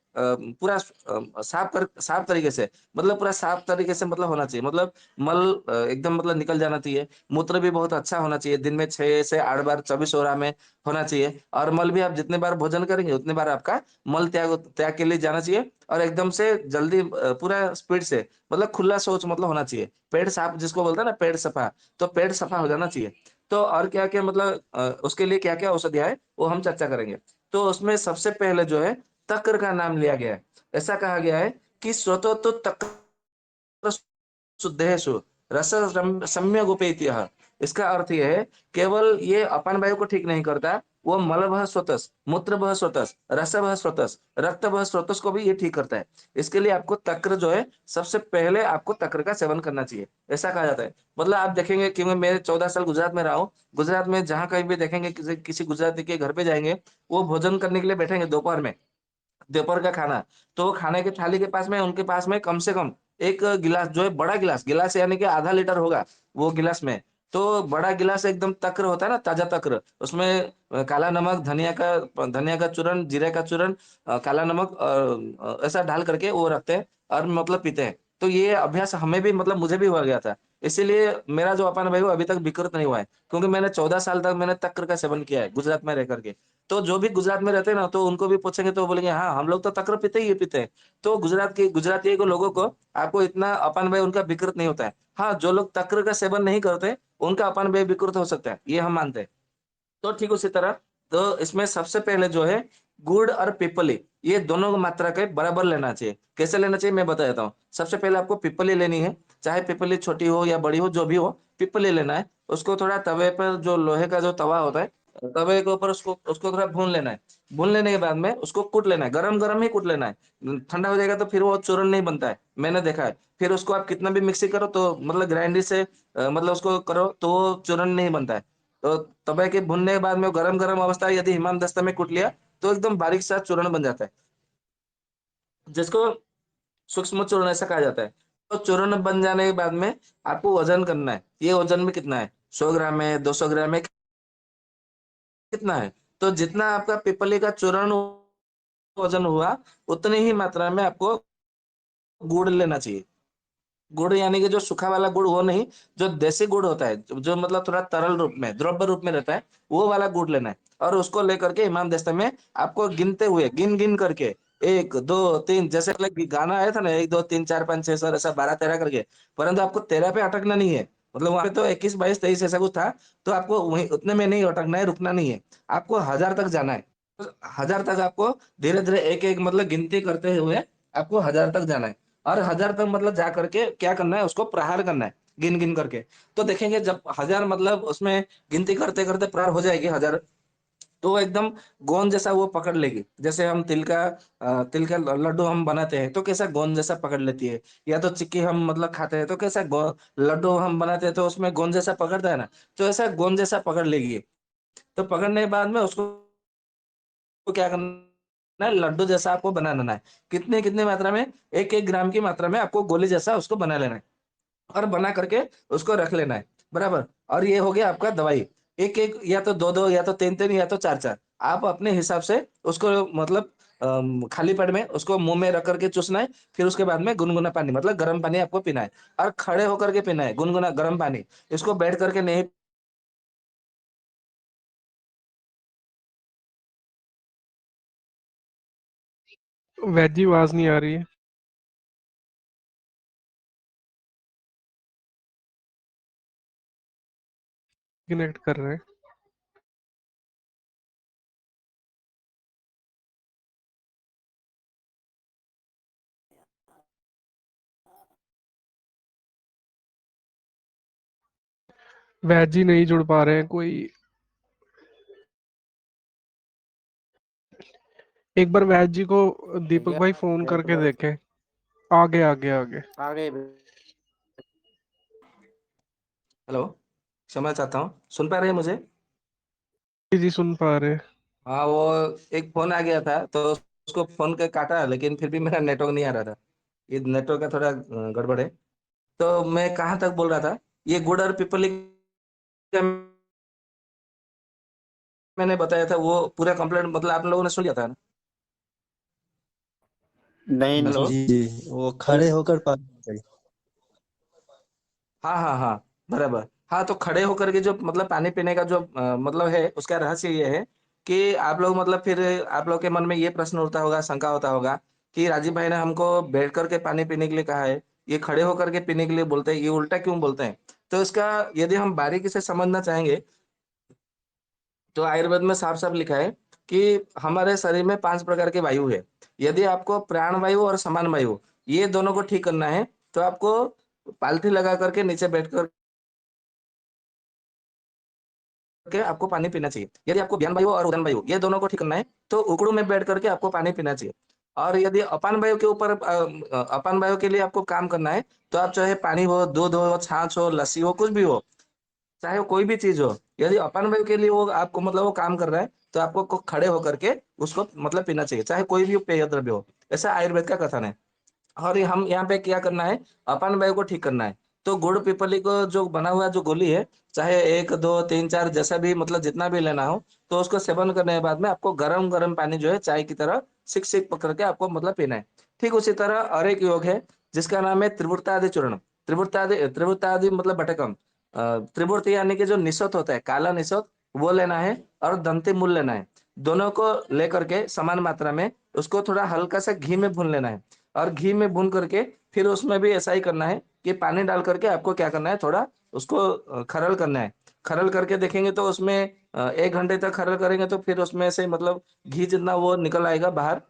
[SPEAKER 3] पूरा साफ तरीके से, मतलब पूरा साफ तरीके से मतलब होना चाहिए। मतलब मल एकदम मतलब निकल जाना चाहिए। मूत्र भी बहुत अच्छा होना चाहिए। दिन में 6 से 8 बार 24 होरा में होना चाहिए। और मल भी आप जितने बार भोजन करेंगे, उतनी बार आपका मल त्याग त्याग के लिए जाना चाहिए। और एकदम से जल्दी पूरा स्पीड से मतलब खुला शौच मतलब होना चाहिए। पेट साफ जिसको बोलते हैं ना, पेट सफा, तो पेट सफा हो जाना चाहिए। तो और क्या-क्या मतलब उसके लिए क्या-क्या औषधियाँ हैं, वो हम चर्चा करेंगे। तो उसमें सबसे पहले जो है तक्र का नाम लिया गया है। ऐसा कहा गया है कि स्वतो तो तक्र शुद्धेषु रस सम्यक उपेत्य। इसका अर्थ ये है, केवल ये अपान वायु को ठीक नहीं करता, वो मलभः स्वतः, मूत्रभः स्वतः, रसभः स्वतः, रक्तभः स्वतः को भी ये ठीक करता है। इसके लिए आपको तक्र जो है, सबसे पहले आपको तक्र का सेवन करना चाहिए, ऐसा कहा जाता है। मतलब आप देखेंगे कि मैं 14 साल गुजरात में रहा हूँ। गुजरात में जहाँ कहीं भी देखेंगे किसी किसी गुजराती के घर पे जाएँगे, वो भोजन करने के लिए बैठेंगे दोपहर में। दोपहर का खाना, तो खाने की थाली के पास में उनके पास में कम से कम 1 गिलास जो है बड़ा गिलास, गिलास यानी कि आधा लीटर होगा वो गिलास में। तो बड़ा गिलास एकदम तक्र होता है ना, ताज़ा तक्र, उसमें काला नमक, धनिया का चूरन, जीरे का चूरन, काला नमक ऐसा डाल करके वो रखते हैं और मतलब पीते हैं। तो ये अभ्यास हमें भी मतलब मुझे भी हो गया था। इसीलिए मेरा जो अपान वायु अभी तक विकृत नहीं हुआ है, क्योंकि मैंने 14 साल तक मैंने तक्र का सेवन किया है गुजरात में रह करके। तो जो भी गुजरात में रहते हैं ना, तो उनको भी पूछेंगे तो वो बोलेंगे, हाँ, हम लोग तो तक्र पीते ही पीते हैं। तो गुजराती के लोगों को आपको इतना अपान वायु उनका विकृत नहीं होता है। हाँ, जो लोग तक्र का सेवन नहीं करते, उनका अपान वायु विकृत हो सकता है, ये हम मानते हैं। तो ठीक उसी तरह, तो इसमें सबसे पहले जो है गुड़ और पिपली ये दोनों को मात्रा के बराबर लेना चाहिए। कैसे लेना चाहिए मैं बता देता हूँ। सबसे पहले आपको पिपली लेनी है, चाहे पिपली छोटी हो या बड़ी हो, जो भी हो, पिपली लेना है। उसको थोड़ा तवे पर, जो लोहे का जो तवा होता है, तवे के ऊपर उसको उसको थोड़ा भून लेना है। भून लेने के बाद में उसको कूट लेना है, गरम गरम ही कूट लेना है। ठंडा हो जाएगा तो फिर वो चूर्ण नहीं बनता है, मैंने देखा है। फिर उसको आप कितना भी मिक्सी करो तो मतलब ग्राइंडर से मतलब उसको करो तो वो चूर्ण नहीं बनता है। तो तवे के भुनने के बाद में गरम गरम अवस्था यदि हिमाम दस्ता में कूट लिया तो एकदम बारीक सा चूर्ण बन जाता है, जिसको सूक्ष्म चूर्ण ऐसा कहा जाता है। तो चूर्ण बन जाने के बाद में आपको वजन करना है। ये वजन में कितना है, 100 ग्राम है, 200 ग्राम है, कितना है। तो जितना आपका पिपली का चूर्ण वजन हुआ उतनी ही मात्रा में आपको गुड़ लेना चाहिए। गुड़ यानी कि जो सूखा वाला गुड़ वो नहीं, जो देसी गुड़ होता है, जो मतलब थोड़ा तरल रूप में, द्रव्य रूप में रहता है, वो वाला गुड़ लेना है। और उसको लेकर के इमाम दस्ते में आपको गिनते हुए, गिन गिन करके, 1 2 3, जैसे like गाना आया था ना, 1 2 3 4 5 6 7 ऐसा 12 13 करके, परंतु आपको 13 पे अटकना नहीं है। मतलब वहां पे तो 21 22 23 ऐसा कुछ था। तो आपको वही उतने में नहीं अटकना है, रुकना नहीं है, आपको 1000 तक जाना है। तो 1000 तक आपको धीरे धीरे एक एक मतलब गिनती करते हुए आपको 1000 तक जाना है। और 1000 तक मतलब जा करके क्या करना है, उसको प्रहार करना है गिन गिन करके। तो देखेंगे जब 1000 मतलब उसमें गिनती करते करते प्रहार हो जाएगी 1000, तो वो एकदम गोंद जैसा वो पकड़ लेगी। जैसे हम तिल का लड्डू हम बनाते हैं तो कैसा गोंद जैसा पकड़ लेती है, या तो चिक्की हम मतलब खाते हैं तो कैसा लड्डू हम बनाते हैं तो उसमें गोंद जैसा पकड़ता है ना, तो ऐसा गोंद जैसा पकड़ लेगी। तो पकड़ने के बाद में उसको क्या करना है, लड्डू जैसा आपको बनाना है। कितने कितने मात्रा में, 1 1 ग्राम की मात्रा में आपको गोली जैसा उसको बना लेना है। और बना करके उसको रख लेना है, बराबर। और ये हो गया आपका दवाई। एक एक या तो दो दो या तो तीन तीन या तो चार चार, आप अपने हिसाब से उसको मतलब खाली पेट में उसको मुंह में रख करके चूसना है। फिर उसके बाद में गुनगुना पानी मतलब गर्म पानी आपको पीना है। और खड़े होकर के पीना है गुनगुना गर्म पानी, इसको बैठ करके नहीं।
[SPEAKER 1] वैजी आवाज नहीं आ रही है। कनेक्ट कर रहे हैं। वैजी नहीं जुड़ पा रहे हैं कोई। एक बार वैजी को दीपक
[SPEAKER 2] गया
[SPEAKER 1] भाई फोन करके
[SPEAKER 2] नेटवर्क
[SPEAKER 1] देखें। आगे आगे आगे।
[SPEAKER 2] आगे।
[SPEAKER 3] हेलो, क्षमा चाहता हूँ, सुन पा रहे हैं मुझे?
[SPEAKER 1] जी जी सुन पा रहे हैं।
[SPEAKER 3] हाँ, वो एक फोन आ गया था तो उसको फोन के काटा, लेकिन फिर भी मेरा नेटवर्क नहीं आ रहा था। ये नेटवर्क का थोड़ा गड़बड़ है। तो मैं कहाँ तक बोल रहा था, ये गुड़ और पिपली का मैंने बताया था, वो पूरा कंप्लीट मतलब आप लोगों ने सुन लिया था ना?
[SPEAKER 2] नहीं
[SPEAKER 3] हेलो।
[SPEAKER 2] नहीं।
[SPEAKER 4] जी जी, वो
[SPEAKER 3] हेलो।
[SPEAKER 4] खड़े होकर पानी चाहिए।
[SPEAKER 3] हाँ हाँ हाँ, बराबर। हाँ, तो खड़े होकर के जो मतलब पानी पीने का जो मतलब है, उसका रहस्य ये है कि आप लोग मतलब फिर आप लोग के मन में ये प्रश्न उठता होगा, शंका होता होगा कि राजीव भाई ने हमको बैठ करके पानी पीने के लिए कहा है, ये खड़े होकर के पीने के लिए बोलते हैं, ये उल्टा क्यों बोलते हैं? तो इसका यदि हम बारीकी से समझना चाहेंगे तो आयुर्वेद में साफ साफ लिखा है कि हमारे शरीर में 5 प्रकार के वायु है। यदि आपको प्राण वायु और समान वायु ये दोनों को ठीक करना है तो आपको पालथी लगा करके नीचे बैठ कर के आपको पानी पीना चाहिए। यदि आपको ज्ञान वायु और उदान वायु ये दोनों को ठीक करना है तो उकड़ू में बैठ करके आपको पानी पीना चाहिए। और यदि अपान वायु के ऊपर अपान वायु के लिए आपको काम करना है तो आप चाहे पानी हो, दूध हो, छाछ हो, लस्सी हो, कुछ भी हो, चाहे वो कोई भी चीज हो, यदि अपान वायु के लिए वो आपको मतलब वो काम कर रहा है तो आपको खड़े होकर के उसको मतलब पीना चाहिए, चाहे कोई भी पेय द्रव्य हो। ऐसा आयुर्वेद का कथन है। और ये हम यहाँ पे क्या करना है, अपान वायु को ठीक करना है। तो गुड़ पिपली को जो बना हुआ जो गोली है, चाहे 1 2 3 4 जैसा भी मतलब जितना भी लेना हो, तो उसको सेवन करने के बाद में आपको गरम गरम पानी जो है चाय की तरह सिक सिक पकड़ के आपको मतलब पीना है। ठीक उसी तरह और एक योग है जिसका नाम है त्रिवृत्तादि चूर्ण। त्रिवृत्तादि मतलब बटकम। त्रिवृत्त यानी कि जो निशोथ होता है, काला निशोथ, वो लेना है। और दंती मूल लेना है। दोनों को लेकर के समान मात्रा में उसको थोड़ा हल्का सा घी में भून लेना है। और घी में भून करके फिर उसमें भी ऐसा ही करना है कि पानी डाल करके आपको क्या करना है, थोड़ा उसको खरल करना है। खरल करके देखेंगे तो उसमें 1 घंटे तक खरल करेंगे तो फिर उसमें से मतलब घी जितना वो निकल आएगा बाहर,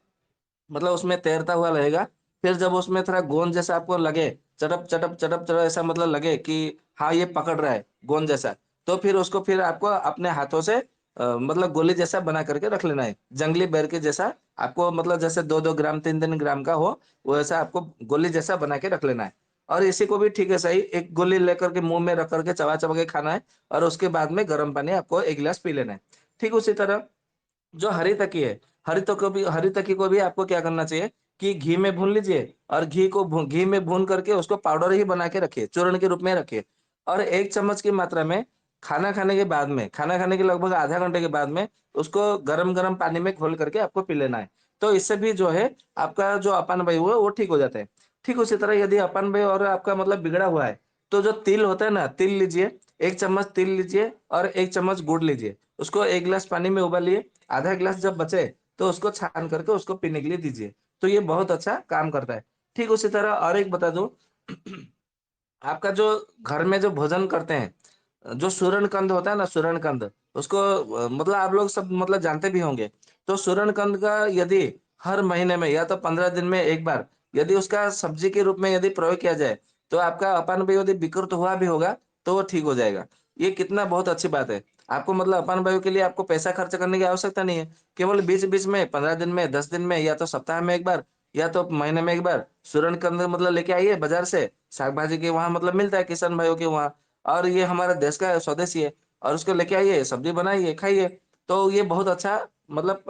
[SPEAKER 3] मतलब उसमें तैरता हुआ रहेगा। फिर जब उसमें थोड़ा गोंद जैसा आपको लगे, चटप चटप चटप चटप ऐसा मतलब लगे कि हाँ ये पकड़ रहा है गोंद जैसा, तो फिर उसको फिर आपको अपने हाथों से मतलब गोली जैसा बना करके रख लेना है। जंगली बेर के जैसा आपको मतलब जैसे 2-2 ग्राम 3-3 ग्राम का हो, वैसा आपको गोली जैसा बना के रख लेना है। और इसी को भी ठीक है सही एक गोली लेकर के मुंह में रख करके चबा चबा के खाना है, और उसके बाद में गर्म पानी आपको 1 गिलास पी लेना है। ठीक उसी तरह जो हरी तकी है, हरी तकी को भी आपको क्या करना चाहिए कि घी में भून लीजिए, और घी में भून करके उसको पाउडर ही बना के रखिए, चूर्ण के रूप में रखिए। और 1 चम्मच की मात्रा में खाना खाने के लगभग आधा घंटे के बाद में उसको गरम-गरम पानी में घोल करके आपको पी लेना है। तो इससे भी जो है आपका जो अपानवायु है वो ठीक हो जाता है। ठीक उसी तरह यदि अपानवायु और आपका मतलब बिगड़ा हुआ है, तो जो तिल होता है ना, तिल लीजिए, 1 चम्मच तिल लीजिए और 1 चम्मच गुड़ लीजिए। उसको 1 गिलास पानी में उबालिए, आधा गिलास जब बचे तो उसको छान करके उसको पीने के लिए दीजिए। तो ये बहुत अच्छा काम करता है। ठीक उसी तरह और एक बता दूँ आपका जो घर में जो भोजन करते हैं, जो सूरणकंद होता है ना सूरणकंद, उसको मतलब आप लोग सब मतलब जानते भी होंगे। तो सूरणकंद का यदि हर महीने में या तो 15 दिन में 1 बार यदि उसका सब्जी के रूप में यदि प्रयोग किया जाए, तो आपका अपान वायु यदि विकृत हुआ भी होगा, तो वो ठीक हो जाएगा। ये कितना बहुत अच्छी बात है। आपको मतलब अपान वायु के लिए आपको पैसा खर्च करने की आवश्यकता नहीं है। केवल बीच-बीच में 15 दिन में, 10 दिन में या तो सप्ताह में 1 बार या तो महीने में 1 बार सूरणकंद मतलब लेके आइए बाज़ार से, साग-भाजी के वहाँ मतलब मिलता है किसान भाइयों के वहाँ, और ये हमारा देश का स्वदेशी है, और उसको लेके आइए, सब्जी बनाइए, खाइए। तो ये बहुत अच्छा मतलब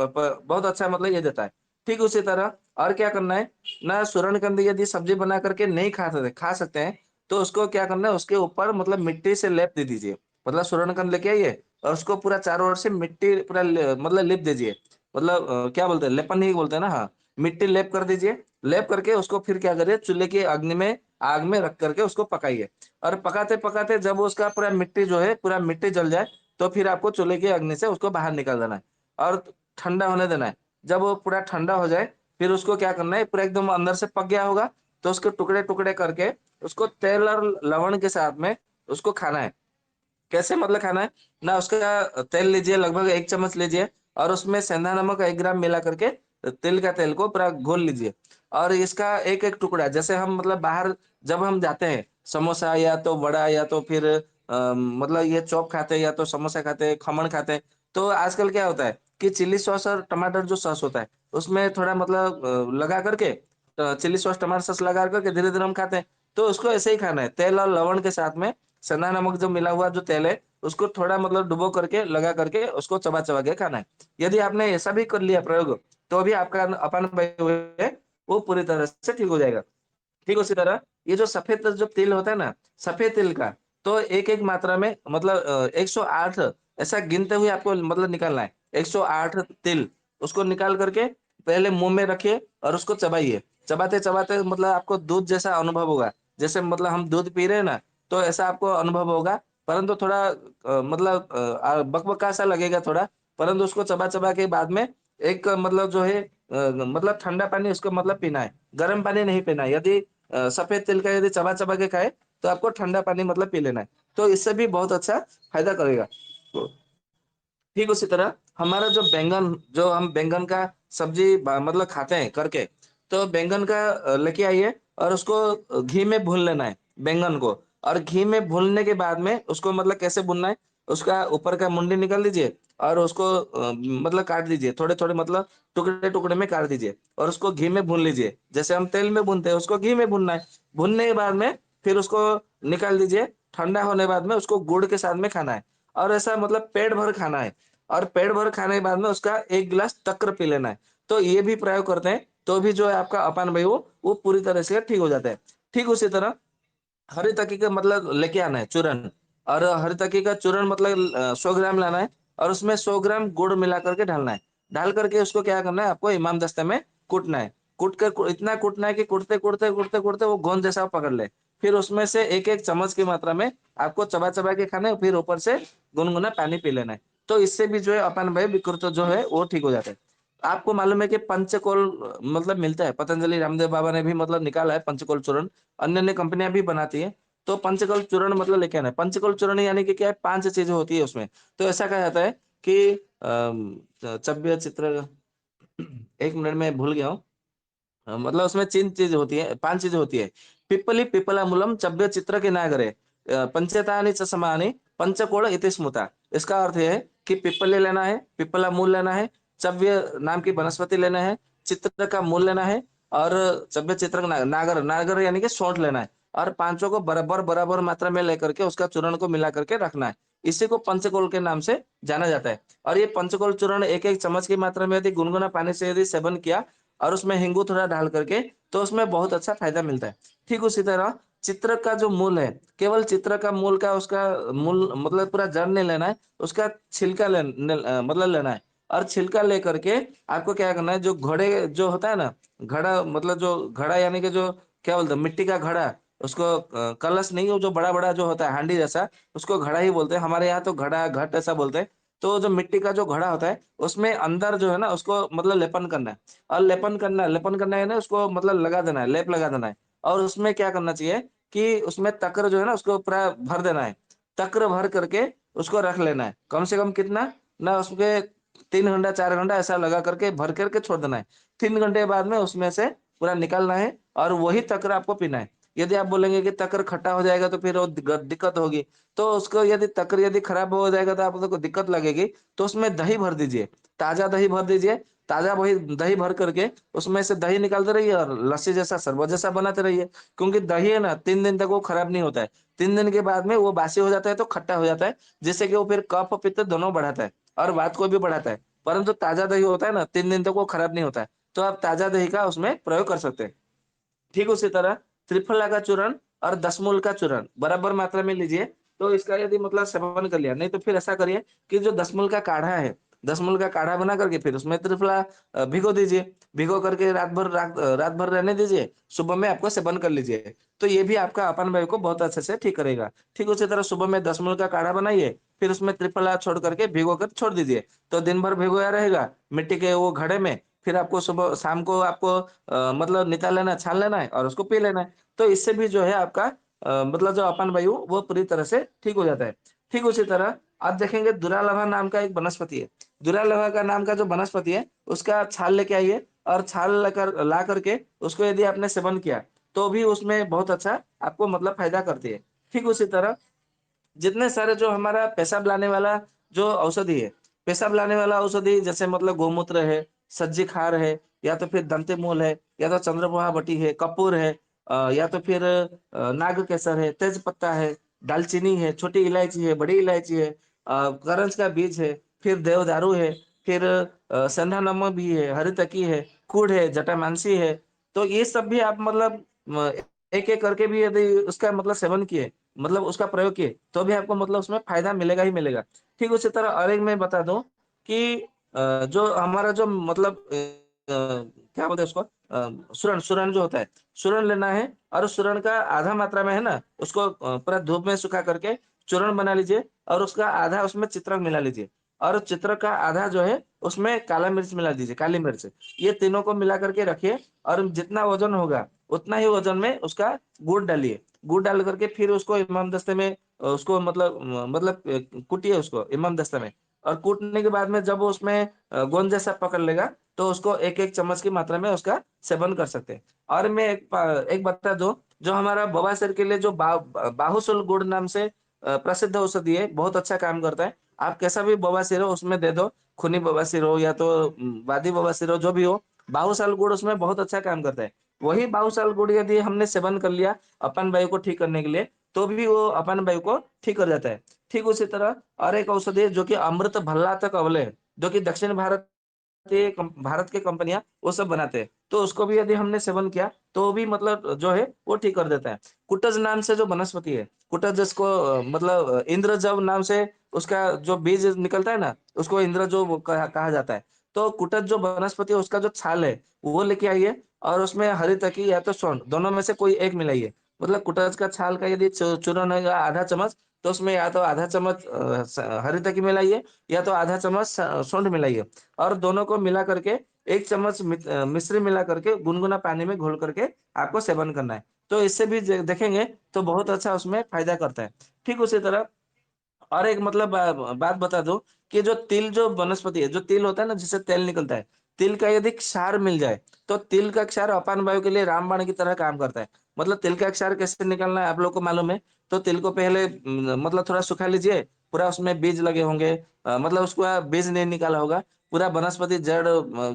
[SPEAKER 3] बहुत अच्छा मतलब ये देता है। ठीक उसी तरह और क्या करना है ना, सूरणकंद यदि सब्जी बना करके नहीं खा सकते हैं, तो उसको क्या करना है उसके ऊपर मतलब मिट्टी से लेप दे दीजिए। मतलब सूरणकंद लेके आइए और उसको पूरा चारों ओर से मिट्टी पूरा मतलब लेप दीजिए। मतलब क्या बोलते हैं लेपन ही बोलते हैं ना, हाँ। मिट्टी लेप कर दीजिए, लेप करके उसको फिर क्या करिए चूल्हे की अग्नि में आग में रख करके उसको पकाइए, और पकाते-पकाते जब उसका पूरा मिट्टी जो है, पूरा मिट्टी जल जाए, तो फिर आपको चूल्हे की अग्नि से उसको बाहर निकाल देना है और ठंडा होने देना है। जब वो पूरा ठंडा हो जाए, फिर उसको क्या करना है, पूरा एकदम अंदर से पक गया होगा, तो उसके टुकड़े-टुकड़े करके उसको तेल और लवण के साथ में उसको खाना है। कैसे मतलब खाना है? ना उसका तेल लीजिए लगभग 1 चम्मच लीजिए, और उसमें सेंधा नमक 1 ग्राम मिला करके तिल का तेल को पूरा घोल लीजिए, और इसका एक-एक टुकड़ा जैसे हम मतलब बाहर जब हम जाते हैं, समोसा या तो वड़ा या तो फिर मतलब ये चॉप खाते हैं या तो समोसा खाते हैं, खमन खाते हैं। तो आजकल क्या होता है कि चिली सॉस और टमाटर जो सॉस होता है, उसमें थोड़ा मतलब लगा करके चिली सॉस, टमाटर सॉस लगा करके धीरे-धीरे हम खाते हैं। तो उसको ऐसे ही खाना है, तेल और लवण के साथ में सेंधा नमक जो मिला हुआ जो तेल है, उसको थोड़ा मतलब डुबो करके, लगा करके उसको चबा-चबा के खाना है। यदि आपने ऐसा भी कर लिया प्रयोग, तो भी आपका अपान है, वो पूरी तरह से ठीक हो जाएगा। ठीक उसी तरह ये जो सफ़ेद जो तिल होता है ना, सफ़ेद तिल का तो एक-एक मात्रा में मतलब 108 ऐसा गिनते हुए आपको मतलब निकालना है। 108 तिल, उसको निकाल करके पहले मुँह में रखिए और उसको चबाइए। चबाते-चबाते मतलब आपको दूध जैसा अनुभव होगा। जैसे मतलब हम दूध पी रहे हैं ना, तो ऐसा आपको अनुभव होगा, परंतु थोड़ा मतलब बकबका सा लगेगा थोड़ा, परंतु उसको चबा-चबा के बाद में एक मतलब जो है मतलब ठंडा पानी उसको मतलब पीना है। गर्म पानी नहीं पीना है। यदि सफ़ेद तिल का यदि चबा-चबा के खाए, तो आपको ठंडा पानी मतलब पी लेना है। तो इससे भी बहुत अच्छा फ़ायदा करेगा। तो ठीक उसी तरह हमारा जो हम बैंगन का सब्ज़ी मतलब खाते हैं करके, तो बैंगन का लेके आइए और उसको घी में भून लेना है, बैंगन को। और घी में भूनने के बाद में उसको मतलब कैसे भूनना है, उसका ऊपर का मुंडी निकाल दीजिए और उसको मतलब काट दीजिए, थोड़े-थोड़े मतलब टुकड़े-टुकड़े में काट दीजिए और उसको घी में भून लीजिए। जैसे हम तेल में भूनते हैं, उसको घी में भूनना है। भूनने के बाद में फिर उसको निकाल दीजिए, ठंडा होने के बाद में उसको गुड़ के साथ में खाना है, और ऐसा मतलब पेट भर खाना है। और पेट भर खाने के बाद में उसका 1 गिलास तक्र पी लेना है। तो ये भी प्रयोग करते हैं, तो भी जो है आपका अपान वायु वो पूरी तरह से ठीक हो जाता है। ठीक उसी तरह हरी तकी का मतलब लेके आना है चूरन, और हरी तकी का चूरन मतलब 100 ग्राम लाना है और उसमें 100 ग्राम गुड़ मिला करके डालना है। डाल करके उसको क्या करना है आपको इमाम दस्ते में कूटना है। कूट कर इतना कूटना है कि कूटते-कूटते वो गोंद जैसा पकड़ ले। फिर उसमें से 1-1 चम्मच की मात्रा में आपको चबा-चबा के खाना है, फिर ऊपर से गुनगुना पानी पी लेना है। तो इससे भी जो है अपान वायु विकृत जो है वो ठीक हो जाता है। आपको मालूम है कि पंचकोल मतलब मिलता है, पतंजलि रामदेव बाबा ने भी मतलब निकाला है पंचकोल चूर्ण, अन्य-अन्य कंपनियाँ भी बनाती हैं। तो पंचकल चूर्ण मतलब लेके आना है। पंचकल चूर्ण यानी कि क्या है, 5 चीजें होती है उसमें। तो ऐसा कहा जाता है कि चव्य चित्र, 1 मिनट में भूल गया हूँ। मतलब उसमें 3 चीज होती है, 5 चीजें होती है। पिप्पली पिप्पलामूलम चव्य चित्र के नागरे पंचेतानि च समानि पंचकोण इति स्मृता। इसका अर्थ है कि पिप्पली लेना है, पिप्पला मूल लेना है, चव्य नाम की वनस्पति लेना है, चित्र का मूल लेना है, और चव्य चित्र का नागर, नागर यानी कि सोंठ लेना है, और पांचों को बराबर बराबर मात्रा में लेकर के उसका चूर्ण को मिला करके रखना है। इसी को पंचकोल के नाम से जाना जाता है। और ये पंचकोल चूर्ण 1-1 चम्मच की मात्रा में यदि गुनगुना पानी से यदि सेवन किया और उसमें हिंगू थोड़ा डाल करके, तो उसमें बहुत अच्छा फायदा मिलता है। ठीक उसी तरह चित्र का जो मूल है, केवल चित्र का मूल का उसका मूल मतलब पूरा जड़ नहीं लेना है, उसका छिलका मतलब लेना है। और छिलका लेकर के आपको क्या करना है, जो घड़े जो होता है ना, घड़ा मतलब जो घड़ा यानी कि जो क्या बोलते हैं, मिट्टी का घड़ा, उसको कलश नहीं, वो जो बड़ा बड़ा जो होता है हांडी जैसा, उसको घड़ा ही बोलते हैं। हमारे यहाँ तो घड़ा घट ऐसा बोलते हैं। तो जो मिट्टी का जो घड़ा होता है, उसमें अंदर जो है ना उसको मतलब लेपन करना है। और लेपन करना है ना, उसको मतलब लगा देना है, लेप लगा देना है। और उसमें क्या करना चाहिए कि उसमें तक्र जो है ना उसको पूरा भर देना है। तक्र भर करके उसको रख लेना है, कम से कम कितना ना, उसके 3 घंटा 4 घंटा ऐसा लगा करके भर करके छोड़ देना है। 3 घंटे बाद में उसमें से पूरा निकालना है, और वही तक्र आपको पीना है। यदि आप बोलेंगे कि तक्र खट्टा हो जाएगा तो फिर वो दिक्कत होगी। तो उसको यदि तक्र यदि खराब हो जाएगा तो आपको दिक्कत लगेगी। तो उसमें दही भर दीजिए, ताजा दही भर दीजिए। ताजा वही दही भर करके उसमें से दही निकालते रहिए और लस्सी जैसा शरबत जैसा बनाते रहिए। क्योंकि दही है ना, 3 दिन तक वो खराब नहीं होता है। 3 दिन के बाद में वो बासी हो जाता है तो खट्टा हो जाता है, जिससे कि वो फिर कफ पित्त दोनों बढ़ाता है और वात को भी बढ़ाता है। परंतु ताजा दही होता है ना, 3 दिन तक वो खराब नहीं होता है। तो आप ताजा दही का उसमें प्रयोग कर सकते हैं। ठीक उसी तरह त्रिफला का चूर्ण और दशमूल का चूर्ण बराबर मात्रा में लीजिए। तो इसका यदि मतलब सेवन कर लिया, नहीं तो फिर ऐसा करिए कि जो दशमूल का काढ़ा है, दशमूल का काढ़ा बना करके फिर उसमें त्रिफला भिगो दीजिए। भिगो करके रात भर रहने दीजिए, सुबह में आपको सेवन कर लीजिए। तो ये भी आपका अपान वायु को बहुत अच्छे से ठीक करेगा। ठीक उसी तरह सुबह में दशमूल का काढ़ा बनाइए, फिर उसमें त्रिफला छोड़ करके भिगो कर छोड़ दीजिए। तो दिन भर भिगोया रहेगा मिट्टी के वो घड़े में। फिर आपको सुबह शाम को आपको मतलब निकाल लेना है, छान लेना है और उसको पी लेना है। तो इससे भी जो है आपका मतलब जो अपान वायु वो पूरी तरह से ठीक हो जाता है। ठीक उसी तरह आप देखेंगे दुरालभा नाम का एक वनस्पति है। दुरालभा का नाम का जो वनस्पति है, उसका छाल लेके आइए, और छाल लेकर ला करके उसको यदि आपने सेवन किया, तो भी उसमें बहुत अच्छा आपको मतलब फायदा करती है। ठीक उसी तरह जितने सारे जो हमारा पेशाब लाने वाला जो औषधि है, पेशाब लाने वाला औषधि जैसे मतलब गोमूत्र है, सज्जी खार है, या तो फिर दंते मूल है, या तो चंद्रपोहा बटी है, कपूर है, या तो फिर नाग केसर है, तेज पत्ता है, दालचीनी है, छोटी इलायची है, बड़ी इलायची है, करंज का बीज है, फिर देवदारू है, फिर संधा नमक भी है, हरी तकी है, कुड़ है, जटामांसी है। तो ये सब भी आप मतलब एक एक करके भी यदि उसका मतलब सेवन किए, मतलब उसका प्रयोग किए, तो भी आपको मतलब उसमें फायदा मिलेगा ही मिलेगा। ठीक उसी तरह और एक मैं बता दूं कि जो हमारा जो मतलब क्या बोलते हैं उसको, सुरण सुरण जो होता है, सुरण लेना है। और उस सुरण का आधा मात्रा में है ना, उसको पूरा धूप में सुखा करके चूर्ण बना लीजिए, और उसका आधा उसमें चित्रक मिला लीजिए। और चित्रक का आधा जो है उसमें काला मिर्च मिला दीजिए, काली मिर्च। ये तीनों को मिला करके रखिए, और जितना वजन होगा उतना ही वजन में उसका गुड़ डालिए। गुड़ डाल करके फिर उसको इमाम दस्ते में उसको मतलब कूटिए उसको इमाम दस्ते में। और कूटने के बाद में जब वो उसमें गोंद जैसा पकड़ लेगा, तो उसको 1-1 चम्मच की मात्रा में उसका सेवन कर सकते हैं। और मैं एक बता दूं, जो हमारा बवासीर के लिए जो बाहुसुल गुड़ नाम से प्रसिद्ध औषधि है, बहुत अच्छा काम करता है। आप कैसा भी बवासीर हो उसमें दे दो, खूनी बवासीर हो या तो वादी बवासीर हो, जो भी हो, बाहुसाल गुड़ उसमें बहुत अच्छा काम करता है। वही बाहुसाल गुड़ यदि हमने सेवन कर लिया अपन वायु को ठीक करने के लिए, तो भी वो अपन वायु को ठीक कर जाता है। ठीक उसी तरह और एक औषधि है जो कि अमृत भल्ला तक अवले है, जो कि दक्षिण भारत के कंपनियां वो सब बनाते हैं। तो उसको भी यदि हमने सेवन किया, तो भी मतलब जो है वो ठीक कर देता है। कुटज नाम से जो वनस्पति है, कुटज जिसको मतलब इंद्रजव नाम से उसका जो बीज निकलता है ना, उसको इंद्रजव कहा जाता है। तो कुटज जो वनस्पति है उसका जो छाल है वो लेके आइए, और उसमें हरी तकी या तो सौंठ दोनों में से कोई एक मिलाइए। मतलब कुटज का छाल का यदि चूर्ण है आधा चम्मच, तो उसमें या तो आधा चम्मच हरी तकी मिलाइए, या तो आधा चम्मच सौंठ मिलाइए। और दोनों को मिला करके 1 चम्मच मिश्री मिला करके गुनगुना पानी में घोल करके आपको सेवन करना है। तो इससे भी देखेंगे तो बहुत अच्छा उसमें फायदा करता है। ठीक उसी तरह और एक मतलब बात बता दूं कि जो तिल जो वनस्पति है, जो तिल होता है ना जिससे तेल निकलता है, तिल का यदि क्षार मिल जाए तो तिल का क्षार अपान वायु के लिए रामबाण की तरह काम करता है। मतलब तिल का क्षार कैसे निकलना है आप लोग को मालूम है। तो तिल को पहले मतलब थोड़ा सुखा लीजिए, पूरा उसमें बीज लगे होंगे, मतलब उसको बीज नहीं निकाला होगा, पूरा वनस्पति जड़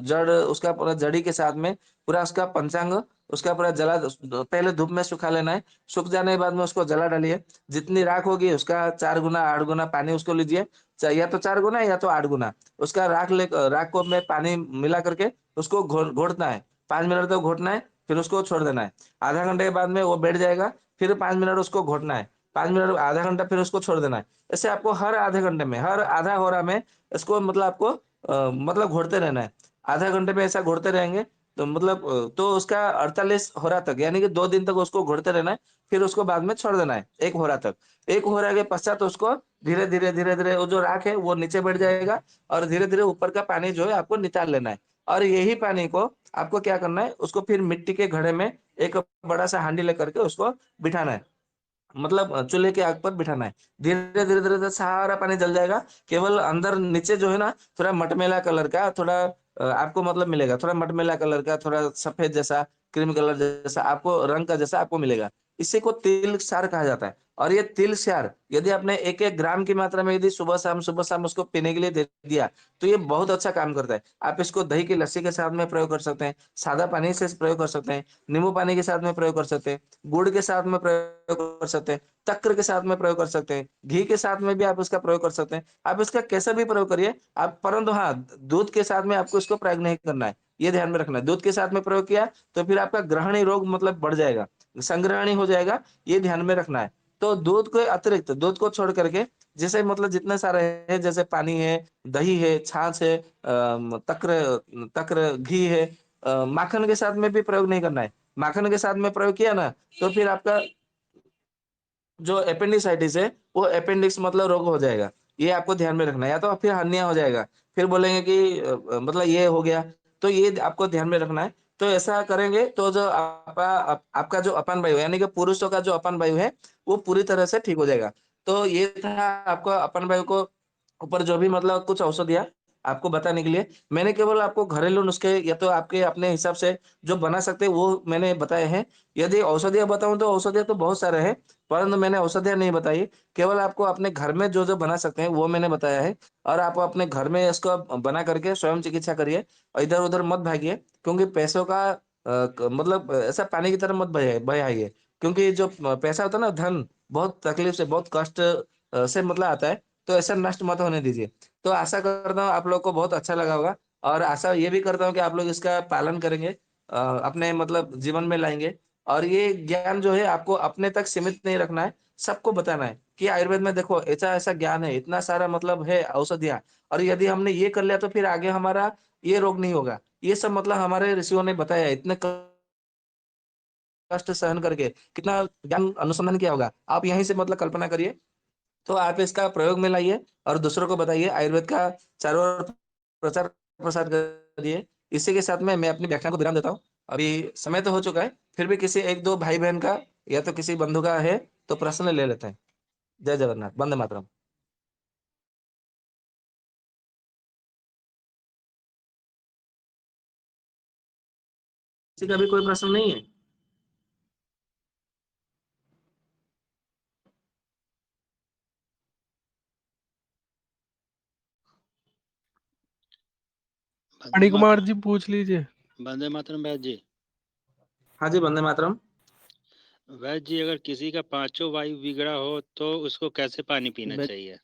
[SPEAKER 3] जड़ उसका पूरा जड़ी के साथ में पूरा उसका पंचांग उसका पूरा जला पहले धूप में सुखा लेना है। सूख जाने के बाद में उसको जला डालिए, जितनी राख होगी उसका 4 गुना 8 गुना पानी उसको लीजिए, या तो 4 गुना या तो 8 गुना उसका राख को में पानी मिला करके उसको घोटना है। 5 मिनट तक घोटना है, फिर उसको छोड़ देना है। आधा घंटे के बाद में वो बैठ जाएगा, फिर 5 मिनट उसको घोटना है, 5 मिनट आधा घंटा फिर उसको छोड़ देना है। ऐसे आपको हर आधे घंटे में हर आधा होरा में इसको मतलब आपको मतलब घोटते रहना है। आधा घंटे में ऐसा घोटते रहेंगे तो मतलब तो उसका 48 होरा तक यानी कि 2 दिन तक उसको घोटते रहना है, फिर उसको बाद में छोड़ देना है 1 होरा तक। 1 होरा के पश्चात उसको धीरे-धीरे वो जो राख है वो नीचे बैठ जाएगा और धीरे-धीरे ऊपर का पानी जो है आपको निकाल लेना है। और यही पानी को आपको क्या करना है, उसको फिर मिट्टी के घड़े में एक बड़ा-सा हांडी लेकर के उसको बिठाना है। मतलब चूल्हे की आग पर बिठाना है। धीरे-धीरे सारा पानी जल जाएगा। केवल अंदर नीचे जो है ना थोड़ा मटमैला कलर का थोड़ा आपको मतलब मिलेगा। थोड़ा मटमैला कलर का, थोड़ा सफेद जैसा, क्रीम कलर जैसा आपको रंग का जैसा आपको मिलेगा। इसी को तिल क्षार कहा जाता है। और ये तिल क्षार यदि आपने 1-1 ग्राम की मात्रा में यदि सुबह-शाम उसको पीने के लिए दे दिया, तो ये बहुत अच्छा काम करता है। आप इसको दही की लस्सी के साथ में प्रयोग कर सकते हैं, सादा पानी से प्रयोग कर सकते हैं, नींबू पानी के साथ में प्रयोग कर सकते हैं, गुड़ के साथ में प्रयोग कर सकते हैं, तक्र के साथ में प्रयोग कर सकते हैं, घी के साथ में भी आप इसका प्रयोग कर सकते हैं। आप इसका कैसा भी प्रयोग करिए आप, परंतु हाँ, दूध के साथ में आपको इसको प्रयोग नहीं करना है। ये ध्यान में रखना है। दूध के साथ में प्रयोग किया तो फिर आपका ग्रहणी रोग मतलब बढ़ जाएगा, संग्रहणी हो जाएगा, ये ध्यान में रखना है। तो दूध के अतिरिक्त दूध को छोड़ करके जैसे मतलब जितने सारे हैं जैसे पानी है, दही है, छाछ है, तक्र तक्र घी है, माखन के साथ में भी प्रयोग नहीं करना है। माखन के साथ में प्रयोग किया ना तो फिर आपका जो अपेंडिसाइटिस है वो अपेंडिक्स मतलब रोग हो जाएगा। ये आपको ध्यान में रखना है, या तो फिर हर्निया हो जाएगा। फिर बोलेंगे कि मतलब ये हो गया, तो ये आपको ध्यान में रखना है। तो ऐसा करेंगे तो जो आपका जो अपान वायु यानी कि पुरुषों का जो अपान वायु है, वो पूरी तरह से ठीक हो जाएगा। तो ये था आपको अपान वायु को ऊपर जो भी मतलब कुछ औषधियाँ आपको बताने के लिए। मैंने केवल आपको घरेलू नुस्खे या तो आपके अपने हिसाब से जो बना सकते हैं वो मैंने बताए हैं। यदि औषधियाँ बताऊँ तो औषधियाँ तो बहुत सारे हैं, परंतु मैंने औषधियाँ नहीं बताई। केवल आपको अपने घर में जो-जो बना सकते हैं, वो मैंने बताया है और आप अपने घर में इसको बना करके स्वयं चिकित्सा करिए और इधर-उधर मत भागिए क्योंकि पैसों का क मतलब ऐसा पानी की तरह मत बहाइए क्योंकि जो पैसा होता है ना, धन, बहुत तकलीफ से, बहुत कष्ट से मतलब आता है, तो ऐसा नष्ट मत होने दीजिए। तो आशा करता हूँ आप लोग को बहुत अच्छा लगा होगा और आशा ये भी करता हूँ कि आप लोग इसका पालन करेंगे, अपने मतलब जीवन में लाएँगे। और ये ज्ञान जो है आपको अपने तक सीमित नहीं रखना है, सबको बताना है कि आयुर्वेद में देखो ऐसा-ऐसा ज्ञान है, इतना सारा मतलब है औषधियाँ और यदि हमने ये कर लिया तो फिर आगे हमारा ये रोग नहीं होगा। ये सब मतलब हमारे ऋषियों ने बताया है, इतने कष्ट सहन करके, कितना ज्ञान अनुसंधान किया होगा। आप यहीं से मतलब कल्पना करिए, तो आप इसका प्रयोग में लाइए और दूसरों को बताइए, आयुर्वेद का चारों ओर प्रचार-प्रसार करिए। इसी के साथ में मैं अपनी व्याख्यान को विराम देता हूँ। अभी समय तो हो चुका है, फिर भी किसी 1-2 भाई-बहन का या तो किसी बंधु का है, तो प्रश्न ले लेते हैं। जय जगन्नाथ, वंदे मातरम। किसी का भी कोई प्रश्न नहीं है?
[SPEAKER 5] वंदे
[SPEAKER 1] मणिकुमार
[SPEAKER 5] मातरम।
[SPEAKER 1] जी पूछ लीजिए।
[SPEAKER 5] वंदे मातरम वैद्य जी।
[SPEAKER 3] हाँ जी, वंदे मातरम।
[SPEAKER 5] वैद्य जी, अगर किसी का पांचों वायु बिगड़ा हो तो उसको कैसे पानी पीना चाहिए?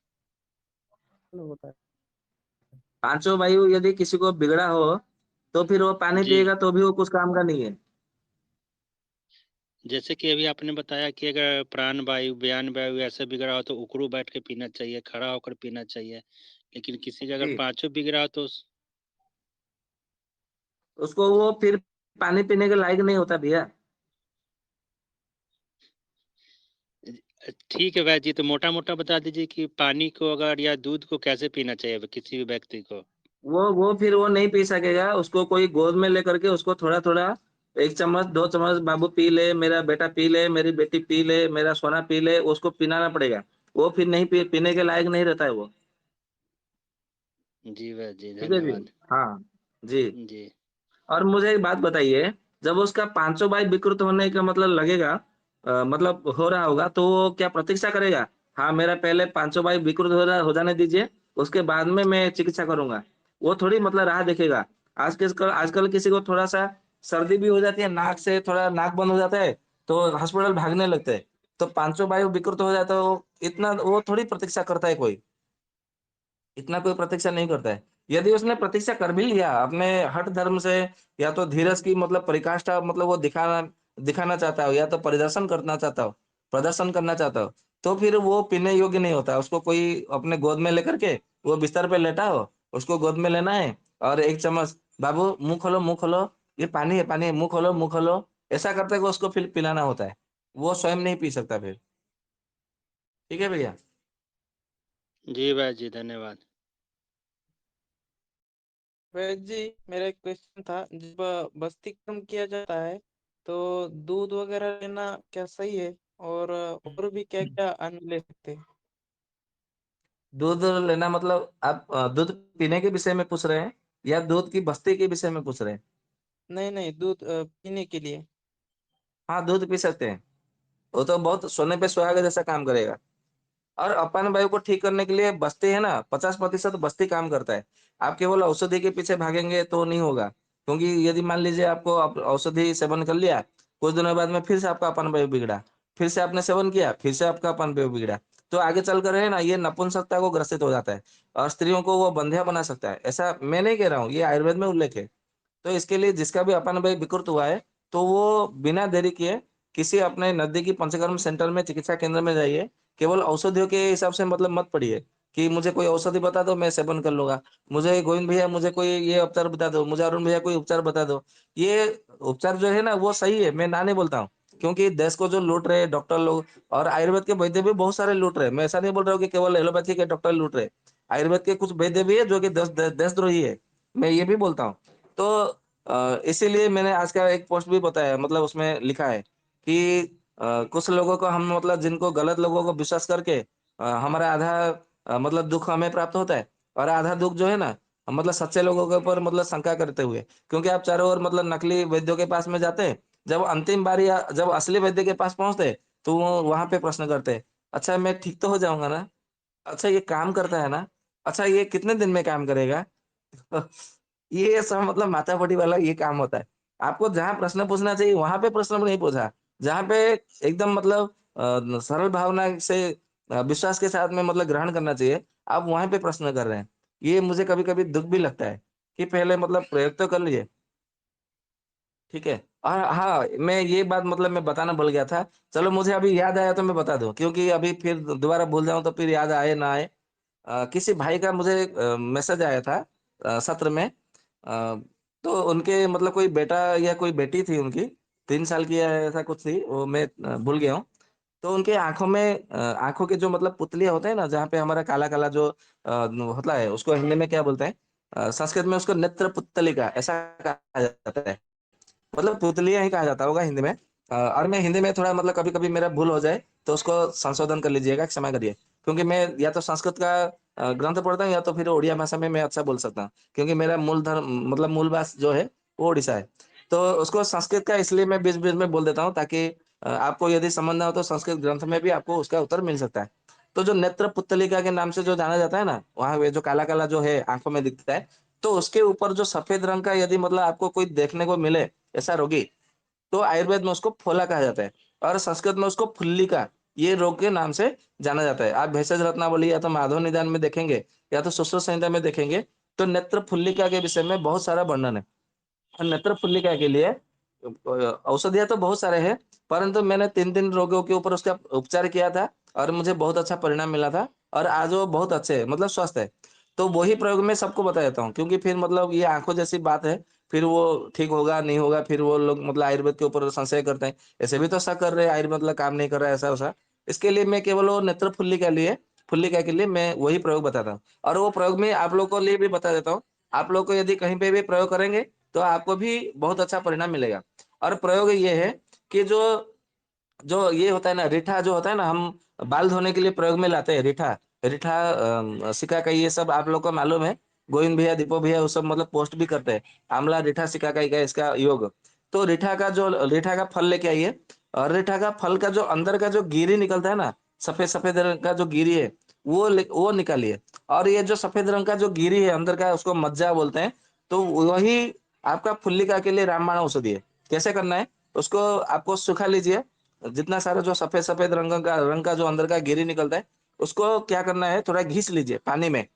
[SPEAKER 2] होता है।
[SPEAKER 3] पाँचों वायु यदि किसी को बिगड़ा हो, तो फिर वो पानी
[SPEAKER 5] जी,
[SPEAKER 3] पिएगा तो भी वो कुछ काम का नहीं है।
[SPEAKER 5] जैसे कि अभी आपने बताया कि अगर प्राण वायु, व्यान वायु ऐसे बिगड़ा हो तो उकड़ू बैठ के पीना चाहिए, खड़ा होकर पीना चाहिए। लेकिन किसी का अगर
[SPEAKER 3] जी।
[SPEAKER 5] पांचों बिगड़ा हो तो
[SPEAKER 3] उसको वो फिर पानी पीने के लायक नहीं होता भैया।
[SPEAKER 5] ठीक है वैद्य जी, तो मोटा-मोटा बता दीजिए कि पानी को अगर या दूध को कैसे पीना चाहिए किसी भी व्यक्ति को?
[SPEAKER 3] वो फिर वो नहीं पी सकेगा, उसको कोई गोद में लेकर के उसको थोड़ा-थोड़ा 1 चम्मच 2 चम्मच बाबू पी ले, मेरा बेटा पी ले, मेरी बेटी पी ले, मेरा सोना पी ले, उसको पिलाना पड़ेगा। वो फिर नहीं पीने के लायक नहीं रहता है वो।
[SPEAKER 5] जी वैद्य जी,
[SPEAKER 3] ठीक है जी।
[SPEAKER 5] धन्यवाद।
[SPEAKER 3] हाँ जी।
[SPEAKER 5] जी।
[SPEAKER 3] और मुझे एक बात बताइए, जब उसका 500 बाई विकृत होने का मतलब लगेगा, मतलब हो रहा होगा, तो वो क्या प्रतीक्षा करेगा? हाँ, मेरा पहले 500 बाई विकृत हो जाने दीजिए, उसके बाद में मैं चिकित्सा करूंगा। वो थोड़ी मतलब राह देखेगा। आजकल किसी को थोड़ा सा सर्दी भी हो जाती है, नाक से थोड़ा नाक बंद हो जाता है, तो हॉस्पिटल भागने लगते हैं। तो 500 बाई विकृत हो जाता है, वो इतना वो थोड़ी प्रतीक्षा करता है कोई। इतना कोई प्रतीक्षा नहीं करता है। यदि उसने प्रतीक्षा कर भी लिया अपने हठ धर्म से, या तो धीरज की मतलब पराकाष्ठा मतलब वो दिखाना दिखाना चाहता हो, या तो प्रदर्शन करना चाहता हो, तो फिर वो पीने योग्य नहीं होता। उसको कोई अपने गोद में लेकर के वो बिस्तर पे लेटाओ, उसको गोद में लेना है और 1 चम्मच, "बाबू मुँह खोलो, ये पानी है, मुँह खोलो।" ऐसा करते हुए उसको फिर पिलाना होता है। वो स्वयं नहीं पी सकता फिर। ठीक है भैया?
[SPEAKER 5] जी वैद्य जी, धन्यवाद।
[SPEAKER 6] वैद्य जी, मेरा एक क्वेश्चन था, जब बस्ती कर्म किया जाता है तो दूध वगैरह लेना क्या सही है, और भी क्या क्या अन्न ले सकते हैं?
[SPEAKER 3] दूध लेना मतलब आप दूध पीने के विषय में पूछ रहे हैं या दूध की बस्ती के विषय में पूछ रहे हैं?
[SPEAKER 6] नहीं नहीं, दूध पीने के लिए।
[SPEAKER 3] हाँ, दूध पी सकते हैं। वो तो बहुत सोने पे सुहागा जैसा काम करेगा। और अपान वायु को ठीक करने के लिए बस्ती है ना, 50% बस्ती काम करता है। आप केवल औषधि के पीछे भागेंगे तो नहीं होगा। क्योंकि यदि मान लीजिए आपको औषधि सेवन कर लिया, कुछ दिनों बाद में फिर से आपका अपान वायु बिगड़ा, फिर से आपने सेवन किया, फिर से आपका अपान वायु बिगड़ा, तो आगे चल कर है ना, ये नपुंसकता को ग्रसित हो जाता है और स्त्रियों को वो बंध्या बना सकता है। ऐसा मैं नहीं कह रहा हूँ, ये आयुर्वेद में उल्लेख है। तो इसके लिए जिसका भी अपान वायु विकृत हुआ है, तो वो बिना देरी किए किसी अपने नज़दीकी पंचकर्म सेंटर में, चिकित्सा केंद्र में जाइए। केवल औषधियों के हिसाब से मतलब मत पड़िए कि मुझे कोई औषधि बता दो, मैं सेवन कर लूँगा। मुझे गोविंद भैया मुझे कोई ये उपचार बता दो, मुझे अरुण भैया कोई उपचार बता दो। ये उपचार जो है ना वो सही है, मैं ना नहीं बोलता हूँ। क्योंकि देश को जो लूट रहे हैं डॉक्टर लोग, और आयुर्वेद के वैद्य भी बहुत सारे लूट रहे हैं। मैं ऐसा नहीं बोल रहा हूँ कि केवल एलोपैथी के डॉक्टर लूट रहे हैं। आयुर्वेद के कुछ वैद्य भी है जो कि देशद्रोही है। मैं ये भी बोलता हूँ। तो इसीलिए मैंने आज का एक पोस्ट भी बताया, मतलब उसमें लिखा है कि कुछ लोगों को हम मतलब जिनको गलत लोगों को विश्वास करके हमारा आधा मतलब दुःख हमें प्राप्त होता है, और आधा दुःख जो है ना मतलब सच्चे लोगों के ऊपर मतलब शंका करते हुए। क्योंकि आप चारों ओर मतलब नकली वैद्यों के पास में जाते हैं, जब अंतिम बारी जब असली वैद्य के पास पहुँचते हैं, तो वो वहाँ पे प्रश्न करते हैं, "अच्छा मैं ठीक तो हो जाऊँगा ना? अच्छा ये काम करता है ना? अच्छा ये कितने दिन में काम करेगा?" ये सब मतलब माथा-पटी वाला ये काम होता है। आपको जहाँ प्रश्न पूछना चाहिए वहाँ पे प्रश्न नहीं पूछा। जहाँ पे एकदम मतलब सरल भावना से विश्वास के साथ में मतलब ग्रहण करना चाहिए, आप वहाँ पे प्रश्न कर रहे हैं। ये मुझे कभी-कभी दुःख भी लगता है कि पहले मतलब प्रयोग तो कर लिए, ठीक है? और हाँ, मैं ये बात मतलब मैं बताना भूल गया था। चलो मुझे अभी याद आया तो मैं बता दूँ, क्योंकि अभी फिर दोबारा भूल जाऊँ तो फिर याद आए ना आए। किसी भाई का मुझे मैसेज आया था सत्र में। तो उनके मतलब कोई बेटा या कोई बेटी थी उनकी, 3 साल की या ऐसा कुछ थी, वो मैं भूल गया हूँ। तो उनके आँखों में आँखों के जो मतलब पुतलियाँ होते हैं ना, जहाँ पे हमारा काला-काला जो होता है, उसको हिंदी में क्या बोलते हैं? संस्कृत में उसको नेत्र पुत्तलिका ऐसा कहा जाता है। मतलब पुतलियाँ ही कहा जाता होगा हिंदी में। और मैं हिंदी में थोड़ा मतलब कभी-कभी मेरा भूल हो जाए, तो उसको संशोधन कर लीजिएगा, क्षमा करिए। क्योंकि मैं या तो संस्कृत का ग्रंथ पढ़ता हूँ, या तो फिर ओड़िया भाषा में मैं अच्छा बोल सकता हूँ। क्योंकि मेरा मूल धर्म मतलब मूल भाषा जो है, वो ओडिशा है। तो उसको संस्कृत का इसलिए मैं बीच-बीच में बोल देता हूँ, ताकि आपको यदि समझ ना हो तो संस्कृत ग्रंथ में भी आपको उसका उत्तर मिल सकता है। तो जो नेत्र पुत्तलिका के नाम से जो जाना जाता है ना, वहाँ पे जो काला-काला जो है आँखों में दिखता है, तो उसके ऊपर जो सफ़ेद रंग का यदि मतलब आपको कोई देखने को मिले, ऐसा रोगी, तो आयुर्वेद में उसको फोला कहा जाता है और संस्कृत में उसको फुल्लिका, ये रोग के नाम से जाना जाता है। आप भेषज रत्नावली या तो माधव निदान में देखेंगे, या तो सुश्रुत संहिता में देखेंगे, तो नेत्र फुल्लिका के विषय में बहुत सारा वर्णन है। और नेत्र फुल्लिका के लिए औषधियाँ तो बहुत सारे हैं, परंतु मैंने 3-3 रोगियों के ऊपर उसका उपचार किया था और मुझे बहुत अच्छा परिणाम मिला था, और आज वो बहुत अच्छे हैं, मतलब स्वस्थ है। तो वही प्रयोग मैं सबको बता देता हूँ, क्योंकि फिर मतलब ये आँखों जैसी बात है, फिर वो ठीक होगा, नहीं होगा, फिर वो लोग मतलब आयुर्वेद के ऊपर संशय करते हैं। ऐसे भी तो शक कर रहे हैं आयुर्वेद मतलब काम नहीं कर रहा है, ऐसा-वैसा। इसके लिए मैं केवल वो नेत्र फुल्लिका के लिए मैं वही प्रयोग बताता हूँ, और वो प्रयोग मैं आप लोगों के लिए भी बता देता हूँ। आप लोग को यदि कहीं पे भी प्रयोग करेंगे, तो आपको भी बहुत अच्छा परिणाम मिलेगा। और प्रयोग ये है कि जो जो ये होता है ना रीठा जो होता है ना, हम बाल धोने के लिए प्रयोग में लाते हैं रीठा। रीठा सिकाकाई ये सब आप लोग को मालूम है। गोविंद भैया, दीपो भैया वो सब मतलब पोस्ट भी करते हैं। आंवला, रीठा, सिकाकाई का इसका योग। तो रीठा का फल लेके आइए, और रीठा का फल का जो अंदर का जो गिरी निकलता है ना, सफेद सफेद रंग का जो गिरी है, वो निकालिए। और ये जो सफेद रंग का जो गिरी है अंदर का, उसको मज्जा बोलते हैं। तो वही आपका फुल्लिका के लिए रामबाण औषधि है। कैसे करना है, उसको आपको सुखा लीजिए। जितना सारा जो सफेद सफेद रंग का जो अंदर का गिरी निकलता है, उसको क्या करना है, थोड़ा घिस लीजिए पानी में।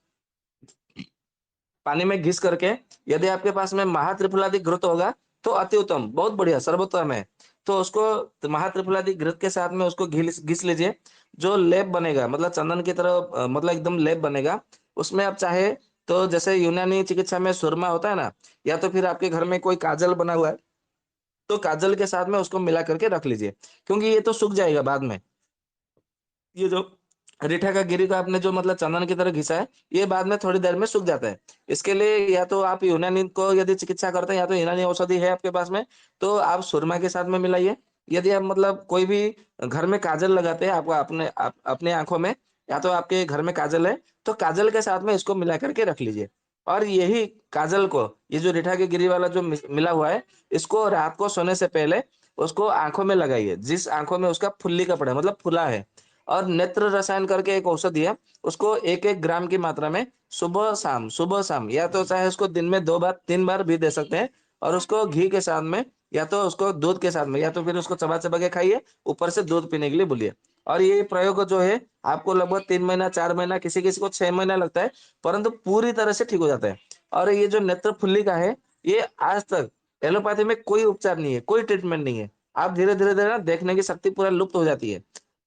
[SPEAKER 3] पानी में घिस करके, यदि आपके पास में महात्रिफलादि घृत होगा तो अति उत्तम, बहुत बढ़िया, सर्वोत्तम है। तो उसको महात्रिफलादि घृत के साथ में उसको घिस घिस लीजिए। जो लेप बनेगा, मतलब चंदन की तरह, मतलब एकदम लेप बनेगा। उसमें आप चाहे तो जैसे यूनानी चिकित्सा में सुरमा होता है ना, या तो फिर आपके घर में कोई काजल बना हुआ है, तो काजल के साथ में उसको मिला करके रख लीजिए, क्योंकि ये तो सूख जाएगा बाद में। ये जो रीठा का गिरी को आपने जो मतलब चंदन की तरह घिसा है, ये बाद में थोड़ी देर में सूख जाता है। इसके लिए या तो आप यूनानी को यदि चिकित्सा करते हैं, या तो यूनानी औषधि है आपके पास में, तो आप सुरमा के साथ में मिलाइए। यदि आप मतलब कोई भी घर में काजल लगाते हैं, आपको अपने आंखों में, या तो आपके घर में काजल है, तो काजल के साथ में इसको मिला करके रख लीजिए। और यही काजल को, ये जो रीठा के गिरी वाला जो मिला हुआ है, इसको रात को सोने से पहले उसको आंखों में लगाइए, जिस आंखों में उसका फुल्ली का पड़ा है, मतलब फुला है। और नेत्र रसायन करके एक औषधि है, उसको 1-1 ग्राम की मात्रा में सुबह शाम, या तो चाहे उसको दिन में 2 बार 3 बार भी दे सकते हैं। और उसको घी के साथ में, या तो उसको दूध के साथ में, या तो फिर उसको चबा चबा के खाइए, ऊपर से दूध पीने के लिए बोलिए। और ये प्रयोग जो है, आपको लगभग 3 महीना 4 महीना, किसी किसी को 6 महीना लगता है, परंतु पूरी तरह से ठीक हो जाता है। और ये जो नेत्र फुल्ली का है, ये आज तक एलोपैथी में कोई उपचार नहीं है, कोई ट्रीटमेंट नहीं है। आप धीरे धीरे धीरे ना देखने की शक्ति पूरा लुप्त हो जाती है।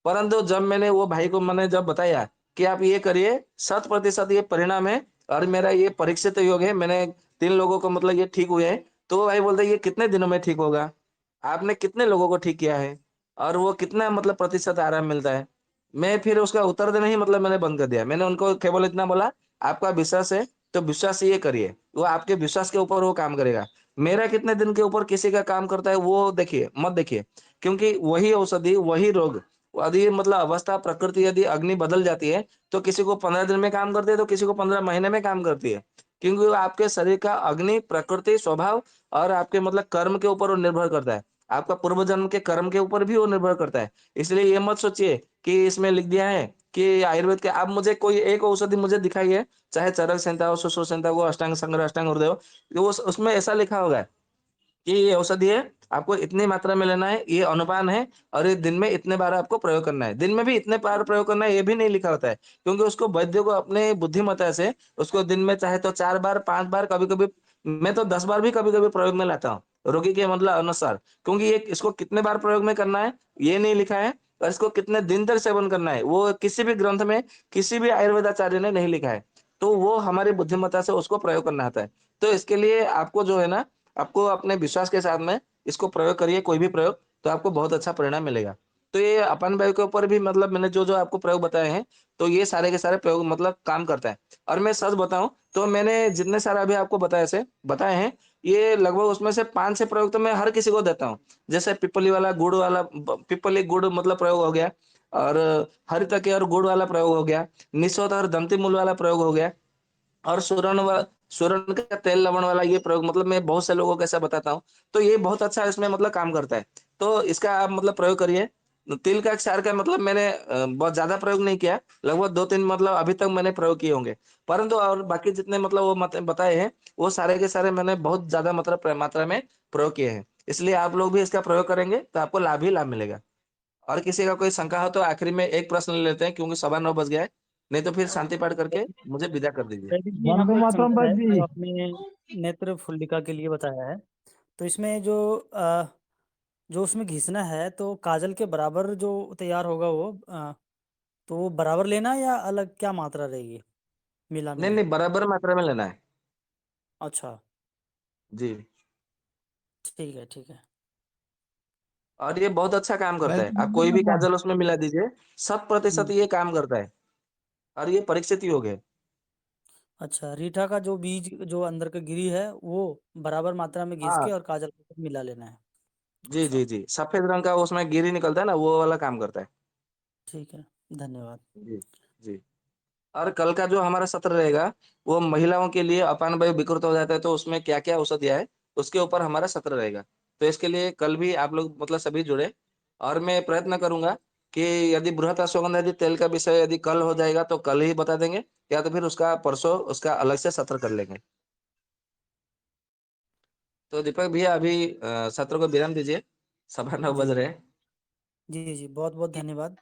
[SPEAKER 3] परंतु जब मैंने वो भाई को मैंने जब बताया कि आप ये करिए, 100% ये परिणाम है, और मेरा ये परीक्षित योग है, मैंने 3 लोगों को मतलब ये ठीक हुए हैं। तो वो भाई बोलते हैं, ये कितने दिनों में ठीक होगा, आपने कितने लोगों को ठीक किया है, और वो कितना मतलब प्रतिशत आराम मिलता है। मैं फिर उसका उत्तर देना ही मतलब मैंने बंद कर दिया। मैंने उनको केवल इतना बोला, आपका विश्वास है तो विश्वास से ये करिए, वो आपके विश्वास के ऊपर वो काम करेगा। मेरा कितने दिन के ऊपर किसी का काम करता है वो देखिए मत देखिए, क्योंकि वही औषधि वही रोग, यदि मतलब अवस्था प्रकृति यदि अग्नि बदल जाती है, तो किसी को 15 दिन में काम करती है, तो किसी को 15 महीने में काम करती है। क्योंकि वो आपके शरीर का अग्नि, प्रकृति, स्वभाव और आपके मतलब कर्म के ऊपर वो निर्भर करता है। आपका पूर्व जन्म के कर्म के ऊपर भी वो निर्भर करता है। इसलिए ये मत सोचिए कि इसमें लिख दिया है कि आयुर्वेद के, आप मुझे कोई एक औषधि मुझे दिखाइए, चाहे चरक संहिता हो, सुश्रुत संहिता हो, अष्टांग संग्रह, अष्टांग हृदय हो, वो उसमें ऐसा लिखा होगा कि ये औषधि है, आपको इतनी मात्रा में लेना है, ये अनुपान है, और ये दिन में इतने बार आपको प्रयोग करना है। दिन में भी इतने बार प्रयोग करना है, ये भी नहीं लिखा होता है, क्योंकि उसको वैद्य को अपने बुद्धिमत्ता से उसको दिन में चाहे तो 4 बार 5 बार, कभी-कभी मैं तो 10 बार भी कभी-कभी प्रयोग में लाता हूँ, रोगी के मतलब अनुसार। क्योंकि ये इसको कितने बार प्रयोग में करना है, ये नहीं लिखा है, और इसको कितने दिन तक सेवन करना है, वो किसी भी ग्रंथ में, किसी भी आयुर्वेदाचार्य ने नहीं लिखा है। तो वो हमारी बुद्धिमत्ता से उसको प्रयोग करना आता है। तो इसके लिए आपको जो है ना, आपको अपने विश्वास के साथ में इसको प्रयोग करिए, कोई भी प्रयोग, तो आपको बहुत अच्छा परिणाम मिलेगा। तो ये अपान वायु के ऊपर भी मतलब मैंने जो-जो आपको प्रयोग बताए हैं, तो ये सारे के सारे प्रयोग मतलब काम करता है। और मैं सच बताऊँ तो मैंने जितने सारे अभी आपको बताए हैं, ये लगभग उसमें से 5-6 प्रयोग तो मैं हर किसी को देता हूँ। जैसे पिपली गुड़ मतलब प्रयोग हो गया, और हरितकी और गुड़ वाला प्रयोग हो गया, निशोथ और दंती मूल वाला प्रयोग हो गया। और सूरन का तेल लवण वाला ये प्रयोग मतलब मैं बहुत से लोगों को ऐसा बताता हूँ, तो ये बहुत अच्छा इसमें मतलब काम करता है। तो इसका आप मतलब प्रयोग करिए। तिल का क्षार का मतलब मैंने बहुत ज़्यादा प्रयोग नहीं किया, लगभग 2-3 मतलब अभी तक मैंने प्रयोग किए होंगे। परंतु और बाकी जितने मतलब वो मत बताए हैं, वो सारे के सारे मैंने बहुत ज़्यादा मतलब मात्रा में प्रयोग किए हैं। इसलिए आप लोग भी इसका प्रयोग करेंगे, तो आपको लाभ ही लाभ मिलेगा। और किसी का कोई शंका हो तो आखिरी में एक प्रश्न ले लेते हैं, क्योंकि 9:15 बज गया है। नहीं तो फिर शांति पाठ करके मुझे विदा कर दीजिए।
[SPEAKER 2] वैदिक जी,
[SPEAKER 4] वंदे
[SPEAKER 2] हमको एक
[SPEAKER 4] मातरम
[SPEAKER 2] शंका
[SPEAKER 4] भाई
[SPEAKER 2] है
[SPEAKER 4] जी।
[SPEAKER 2] जो आपने नेत्र फुल्लिका के लिए बताया है, तो इसमें जो उसमें घिसना है तो काजल के बराबर जो तैयार होगा वो तो वो बराबर लेना या अलग क्या मात्रा रहेगी मिलाने
[SPEAKER 3] नहीं,
[SPEAKER 2] में?
[SPEAKER 3] नहीं, बराबर मात्रा में लेना है।
[SPEAKER 2] अच्छा,
[SPEAKER 3] जी।
[SPEAKER 2] ठीक है ठीक है।
[SPEAKER 3] और ये बहुत अच्छा काम करता है।
[SPEAKER 4] वैदिक
[SPEAKER 3] आप कोई
[SPEAKER 4] मंत्र
[SPEAKER 3] भी
[SPEAKER 4] का
[SPEAKER 3] काजल उसमें मिला दीजिए, 100%
[SPEAKER 2] हम्म,
[SPEAKER 3] ये काम करता है। और ये परीक्षित योग है।
[SPEAKER 2] अच्छा, रीठा का जो बीज जो अंदर का गिरी है वो बराबर मात्रा में घिस
[SPEAKER 3] हाँ,
[SPEAKER 2] के और काजल के साथ मिला लेना है।
[SPEAKER 3] जी जी जी, सफेद रंग का उसमें गिरी निकलता है ना, वो वाला काम करता है।
[SPEAKER 2] ठीक है, धन्यवाद।
[SPEAKER 3] जी जी। और कल का जो हमारा सत्र रहेगा, वो महिलाओं के लिए अपान वायु विकृत हो जाता है, तो उसमें क्या-क्या औषधियाँ है, उसके ऊपर हमारा सत्र रहेगा। तो इसके लिए कल भी आप लोग मतलब सभी जुड़े, और मैं प्रयत्न करूँगा कि यदि बृहत अश्वगंधा यदि तेल का विषय यदि कल हो जाएगा, तो कल ही बता देंगे, या तो फिर उसका परसों उसका अलग से सत्र कर लेंगे। तो दीपक भैया अभी सत्र को विराम दीजिए, सवा 9 बज
[SPEAKER 2] जी,
[SPEAKER 3] रहे हैं।
[SPEAKER 2] जी, बहुत-बहुत धन्यवाद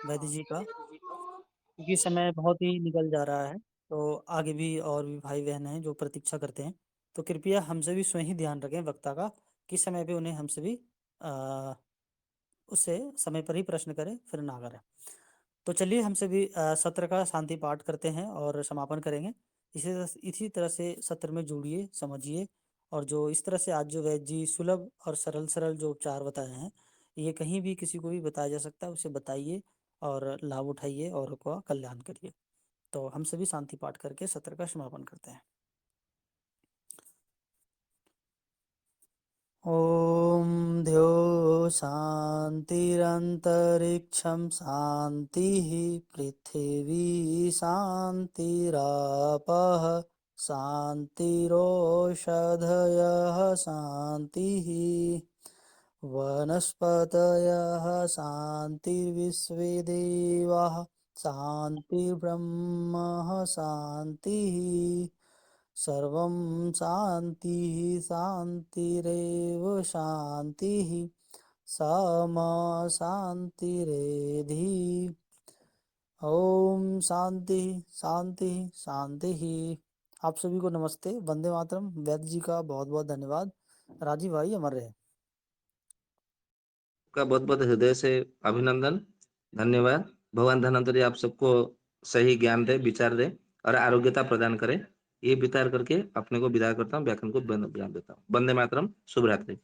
[SPEAKER 2] वैद्य जी का, क्योंकि समय बहुत ही निकल जा रहा है, तो आगे भी और भी भाई-बहन हैं जो प्रतीक्षा करते हैं। तो कृपया हमसे भी स्वयं ही ध्यान रखें वक्ता का, कि समय पे उन्हें हमसे भी अ, उससे समय पर ही प्रश्न करें, फिर ना करें। तो चलिए हमसे भी सत्र का शांति पाठ करते हैं और समापन करेंगे। इसी तरह से सत्र में जुड़िए, समझिए, और जो इस तरह से आज जो वैद्य जी सुलभ और सरल-सरल जो उपचार बताए हैं, ये कहीं भी किसी को भी बताया जा सकता है, उसे बताइए और लाभ उठाइए और का कल्याण करिए। तो हम सभी शांति पाठ करके सत्र का समापन करते हैं। ॐ द्यो शान्तिरन्तरिक्षं शान्तिः पृथिवी शान्तिरापः शान्तिरोषधयः शान्तिः वनस्पतयः शान्तिर्विश्वे देवाः शान्तिर्ब्रह्म शान्तिः सर्वं शान्तिः शान्तिरेव शान्तिः मा शान्तिरेधि ओम शांति शांति शांति। आप सभी को नमस्ते, वंदे मातरम। वैद्य जी का बहुत बहुत धन्यवाद। राजीव भाई अमर रहे।
[SPEAKER 3] का बहुत-बहुत हृदय से अभिनंदन, धन्यवाद। भगवान धन्वंतरि आप सबको सही ज्ञान दे, विचार दे और आरोग्यता प्रदान करे। ये विचार करके अपने को विदा करता हूँ, व्याख्यान को विराम देता हूँ। वंदे मातरम, शुभ रात्रि।